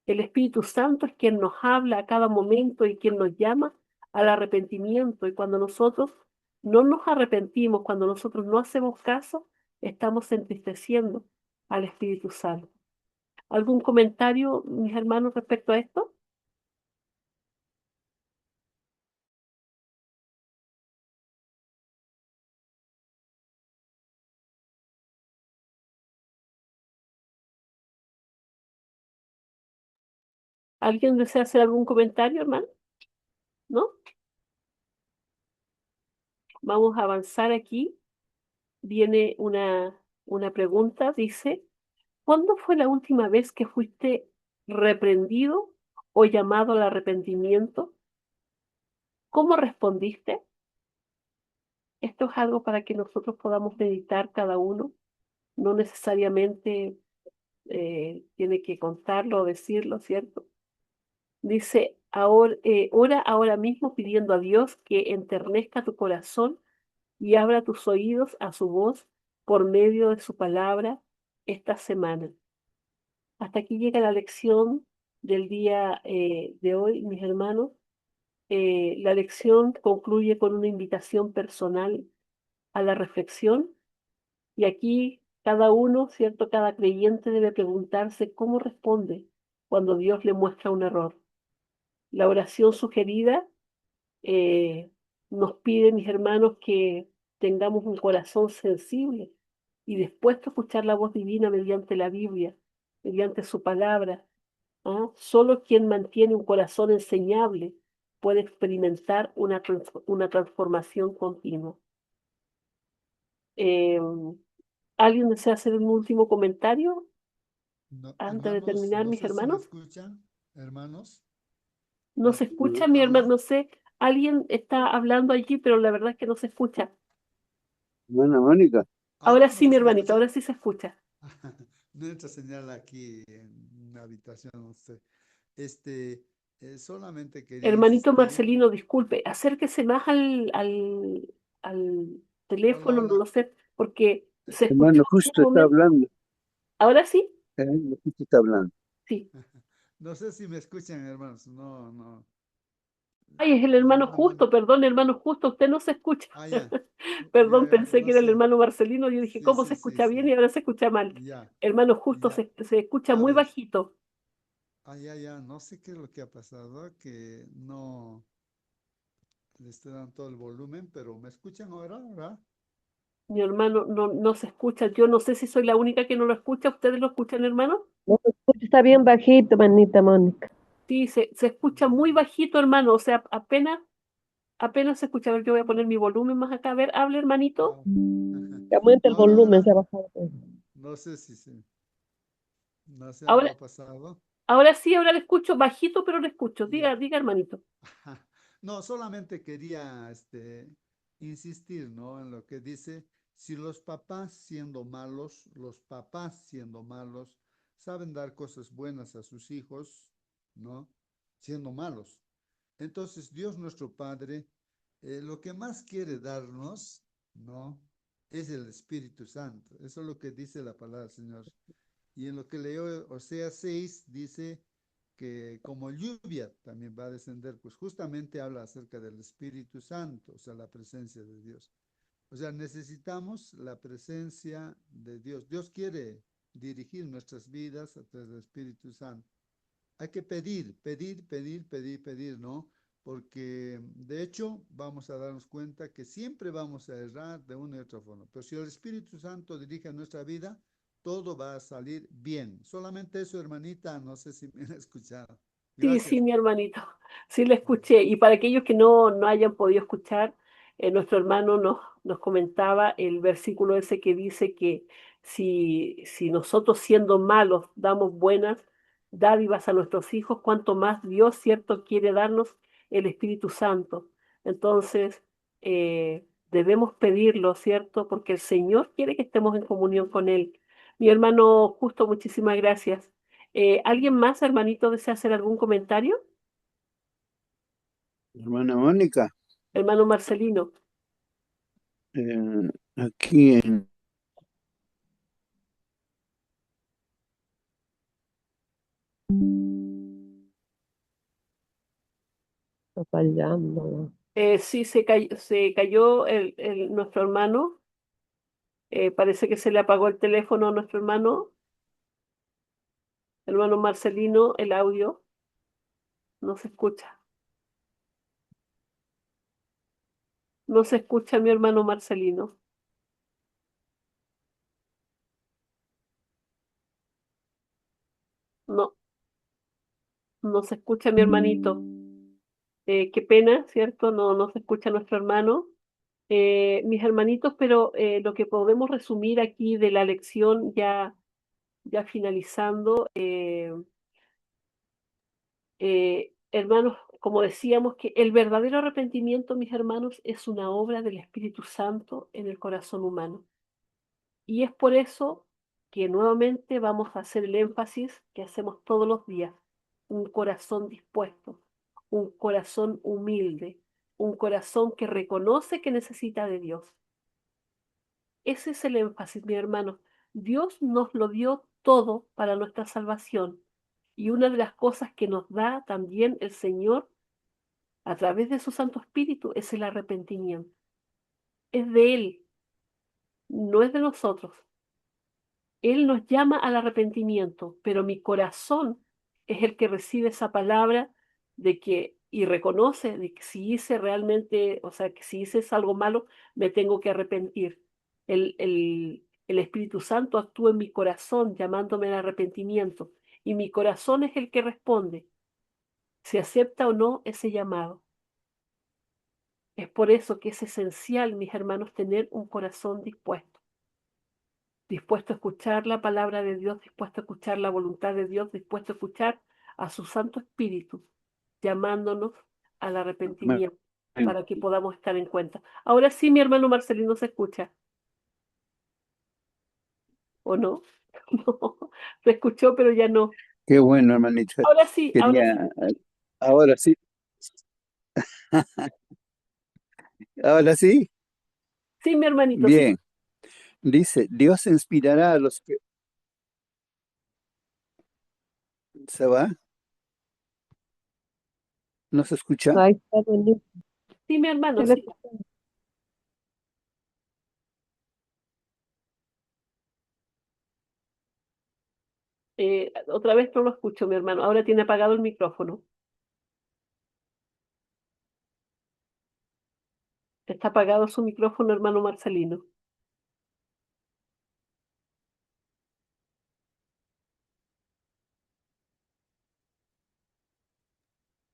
El Espíritu Santo es quien nos habla a cada momento y quien nos llama al arrepentimiento. Y cuando nosotros no nos arrepentimos, cuando nosotros no hacemos caso, estamos entristeciendo al Espíritu Santo. ¿Algún comentario, mis hermanos, respecto a esto? ¿Alguien desea hacer algún comentario, hermano? ¿No? Vamos a avanzar aquí. Viene una pregunta, dice, ¿cuándo fue la última vez que fuiste reprendido o llamado al arrepentimiento? ¿Cómo respondiste? Esto es algo para que nosotros podamos meditar cada uno. No necesariamente tiene que contarlo o decirlo, ¿cierto? Dice, ahora, ora ahora mismo pidiendo a Dios que enternezca tu corazón y abra tus oídos a su voz por medio de su palabra esta semana. Hasta aquí llega la lección del día de hoy, mis hermanos. La lección concluye con una invitación personal a la reflexión y aquí cada uno, ¿cierto? Cada creyente debe preguntarse cómo responde cuando Dios le muestra un error. La oración sugerida nos pide, mis hermanos, que tengamos un corazón sensible y dispuesto a escuchar la voz divina mediante la Biblia, mediante su palabra. ¿Ah? Solo quien mantiene un corazón enseñable puede experimentar una transformación continua. Eh, ¿Alguien desea hacer un último comentario No, antes de hermanos, terminar, no mis sé si me hermanos? escuchan, hermanos. No se escucha, mi hermano, Habla. no sé, alguien está hablando allí, pero la verdad es que no se escucha. Hermana Mónica. Ahora ¿Aló? No sí, sé mi si me hermanito, escuchan. ahora sí se escucha. No entra señal aquí en una habitación, no sé. Solamente quería Hermanito insistir. Marcelino, disculpe, acérquese más al Hola, teléfono, no lo hola. sé, porque se escuchó Hermano, en un justo está momento. hablando. ¿Ahora sí? Justo está hablando. Sí. No sé si me escuchan, hermanos. No, no. Ay, es el La hermano hermana Justo, Mónica. perdón, hermano Justo, usted no se escucha. Ya. Perdón, Ya, pensé que no era el sé. hermano Marcelino, yo dije, Sí, ¿cómo sí, se sí, escucha bien sí. y ahora se escucha mal? Ya, Hermano Justo ya. se escucha A muy ver. bajito. Ya. No sé qué es lo que ha pasado, que no le estoy dando todo el volumen, pero ¿me escuchan ahora? ¿Verdad? Mi hermano no se escucha. Yo no sé si soy la única que no lo escucha. ¿Ustedes lo escuchan, hermano? No se escucha, está bien bajito, manita Mónica. Sí, se escucha muy bajito, hermano. O sea, apenas se escucha. A ver, yo voy a poner mi volumen más acá. A ver, hable, hermanito. Ah, Que aumente el volumen, ahora, se ha bajado. no sé si sí. No sé, algo Ahora, ha pasado. ahora sí, ahora le escucho bajito, pero le escucho. Ya. Diga, hermanito. No, solamente quería insistir, ¿no? En lo que dice, si los papás siendo malos, saben dar cosas buenas a sus hijos, ¿no? Siendo malos. Entonces, Dios nuestro Padre, lo que más quiere darnos, ¿no? Es el Espíritu Santo. Eso es lo que dice la palabra del Señor. Y en lo que leo Oseas 6 dice que como lluvia también va a descender, pues justamente habla acerca del Espíritu Santo, o sea, la presencia de Dios. O sea, necesitamos la presencia de Dios. Dios quiere dirigir nuestras vidas a través del Espíritu Santo. Hay que pedir, ¿no? Porque de hecho vamos a darnos cuenta que siempre vamos a errar de una y otra forma. Pero si el Espíritu Santo dirige nuestra vida, todo va a salir bien. Solamente eso, hermanita, no sé si me han escuchado. Sí, Gracias. mi hermanito, sí le escuché. Y para aquellos que no hayan podido escuchar, nuestro hermano nos comentaba el versículo ese que dice que si nosotros siendo malos damos buenas dádivas a nuestros hijos, cuanto más Dios, cierto, quiere darnos el Espíritu Santo. Entonces, debemos pedirlo, cierto, porque el Señor quiere que estemos en comunión con Él. Mi hermano Justo, muchísimas gracias. ¿Alguien más, hermanito, desea hacer algún comentario? Hermana Mónica, Hermano Marcelino. aquí en Está fallando. Sí, se cayó nuestro hermano. Parece que se le apagó el teléfono a nuestro hermano Marcelino, el audio no se escucha. No se escucha mi hermano Marcelino. No, no se escucha mi hermanito. Qué pena, ¿cierto? No se escucha nuestro hermano. Mis hermanitos, pero lo que podemos resumir aquí de la lección ya finalizando, hermanos, como decíamos, que el verdadero arrepentimiento, mis hermanos, es una obra del Espíritu Santo en el corazón humano. Y es por eso que nuevamente vamos a hacer el énfasis que hacemos todos los días. Un corazón dispuesto, un corazón humilde, un corazón que reconoce que necesita de Dios. Ese es el énfasis, mi hermano. Dios nos lo dio todo para nuestra salvación. Y una de las cosas que nos da también el Señor a través de su Santo Espíritu es el arrepentimiento. Es de Él, no es de nosotros. Él nos llama al arrepentimiento, pero mi corazón es el que recibe esa palabra y reconoce de que si hice realmente, o sea, que si hice algo malo, me tengo que arrepentir. El Espíritu Santo actúa en mi corazón llamándome al arrepentimiento y mi corazón es el que responde si acepta o no ese llamado. Es por eso que es esencial, mis hermanos, tener un corazón dispuesto a escuchar la palabra de Dios, dispuesto a escuchar la voluntad de Dios, dispuesto a escuchar a su Santo Espíritu, llamándonos al arrepentimiento para que podamos estar en cuenta. Ahora sí, mi hermano Marcelino se escucha, ¿o no? No, se escuchó, pero ya no. Qué bueno, hermanita. Ahora sí, ahora sí. Quería, ahora sí, ahora sí. Sí, mi hermanito, sí. Bien, dice, Dios inspirará a los que... ¿Se va? ¿No se escucha? Ahí está, buenísimo. Sí, mi hermano, Sí, le sí. escuchamos. Otra vez no lo escucho, mi hermano. Ahora tiene apagado el micrófono. Está apagado su micrófono, hermano Marcelino.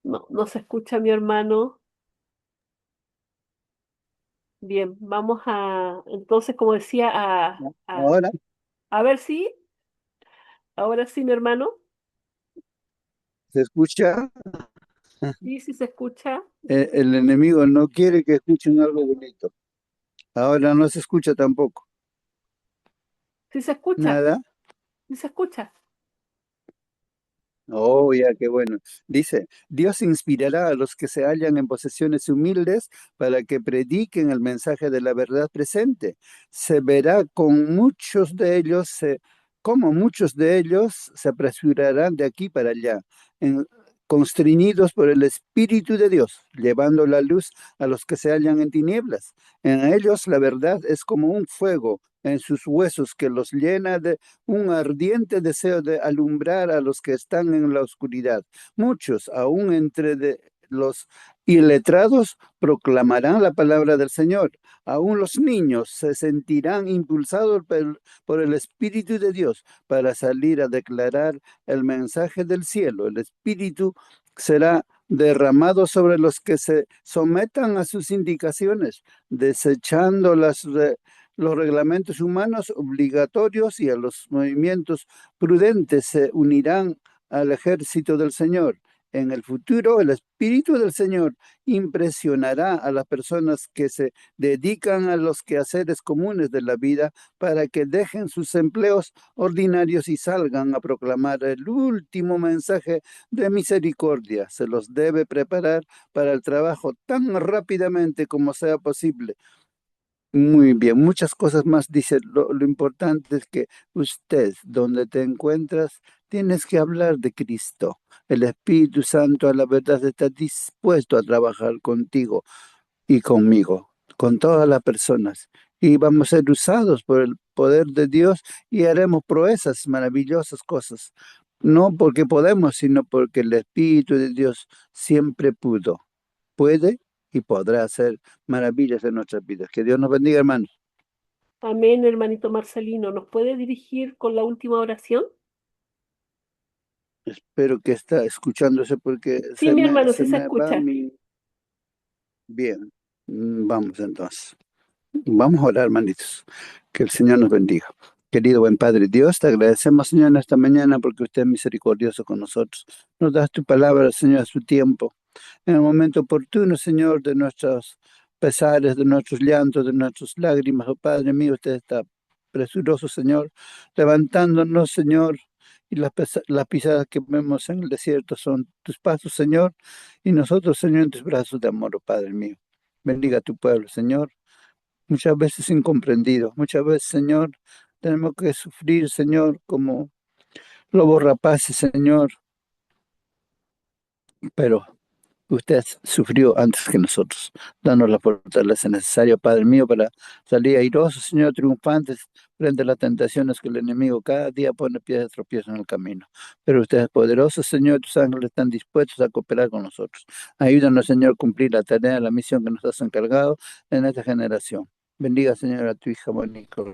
No, no se escucha, mi hermano. Bien, vamos a, entonces, como decía, Ahora a ver si, ahora sí, mi hermano. se escucha. Sí, sí se escucha. El enemigo no quiere que escuchen algo bonito. Ahora no se escucha tampoco. Sí se escucha. Nada. Sí se escucha. Oh, ya, qué bueno. Dice, Dios inspirará a los que se hallan en posesiones humildes para que prediquen el mensaje de la verdad presente. Se verá con muchos de ellos, como muchos de ellos se apresurarán de aquí para allá, constreñidos por el Espíritu de Dios, llevando la luz a los que se hallan en tinieblas. En ellos la verdad es como un fuego en sus huesos que los llena de un ardiente deseo de alumbrar a los que están en la oscuridad. Muchos, aún los iletrados, proclamarán la palabra del Señor. Aún los niños se sentirán impulsados por el Espíritu de Dios para salir a declarar el mensaje del cielo. El Espíritu será derramado sobre los que se sometan a sus indicaciones, desechando los reglamentos humanos obligatorios y a los movimientos prudentes se unirán al ejército del Señor. En el futuro, el Espíritu del Señor impresionará a las personas que se dedican a los quehaceres comunes de la vida para que dejen sus empleos ordinarios y salgan a proclamar el último mensaje de misericordia. Se los debe preparar para el trabajo tan rápidamente como sea posible. Muy bien, muchas cosas más. Dice, lo importante es que usted, donde te encuentras, tienes que hablar de Cristo. El Espíritu Santo a la verdad está dispuesto a trabajar contigo y conmigo, con todas las personas. Y vamos a ser usados por el poder de Dios y haremos proezas, maravillosas cosas. No porque podemos, sino porque el Espíritu de Dios siempre puede y podrá hacer maravillas en nuestras vidas. Que Dios nos bendiga, hermanos. Amén, hermanito Marcelino. ¿Nos puede dirigir con la última oración? Espero que está escuchándose porque Sí, mi hermano, se sí se me va escucha. mi... Bien, vamos entonces. Vamos a orar, hermanitos. Que el Señor nos bendiga. Querido buen Padre Dios, te agradecemos, Señor, en esta mañana porque usted es misericordioso con nosotros. Nos das tu palabra, Señor, a su tiempo. En el momento oportuno, Señor, de nuestros pesares, de nuestros llantos, de nuestras lágrimas, oh Padre mío, usted está presuroso, Señor, levantándonos, Señor, y las pisadas que vemos en el desierto son tus pasos, Señor, y nosotros, Señor, en tus brazos de amor, oh Padre mío. Bendiga a tu pueblo, Señor. Muchas veces incomprendido, muchas veces, Señor, tenemos que sufrir, Señor, como lobos rapaces, Señor, pero Usted sufrió antes que nosotros. Danos la fortaleza necesaria, Padre mío, para salir airosos, Señor, triunfantes frente a las tentaciones que el enemigo cada día pone pies de tropiezo en el camino. Pero usted es poderoso, Señor, tus ángeles están dispuestos a cooperar con nosotros. Ayúdanos, Señor, a cumplir la tarea, la misión que nos has encargado en esta generación. Bendiga, Señor, a tu hija Mónica,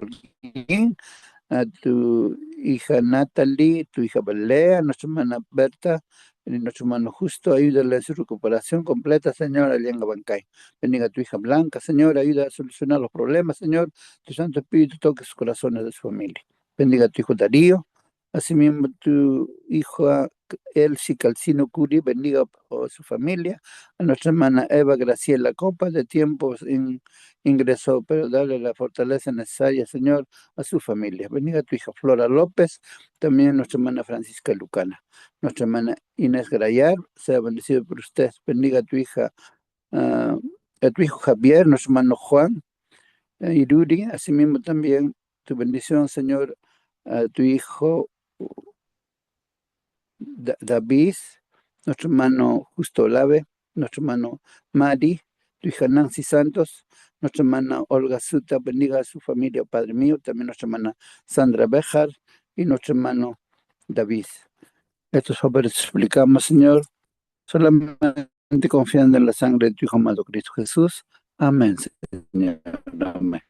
a tu hija Natalie, tu hija Belea, a nuestra hermana Berta, y nuestro hermano Justo, ayúdale a su recuperación completa, Señor, allá en Abancay. Bendiga a tu hija Blanca, Señor, ayuda a solucionar los problemas, Señor. Tu Santo Espíritu toque sus corazones de su familia. Bendiga a tu hijo Darío, asimismo tu hijo Elsie Calcino Curi, bendiga a su familia. A nuestra hermana Eva Graciela Copa, de tiempos ingresó, pero dale la fortaleza necesaria, Señor, a su familia. Bendiga a tu hija Flora López, también nuestra hermana Francisca Lucana. Nuestra hermana Inés Grayar, sea bendecido por usted. Bendiga a tu hija, a tu hijo Javier, nuestro hermano Juan, Iruri, asimismo también tu bendición, Señor, a tu hijo David, nuestro hermano Justo Olave, nuestro hermano Mari, tu hija Nancy Santos, nuestra hermana Olga Suta, bendiga a su familia, Padre mío, también nuestra hermana Sandra Bejar y nuestro hermano David. Estos favores suplicamos, Señor, solamente confiando en la sangre de tu Hijo amado Cristo Jesús. Amén, Señor. Amén.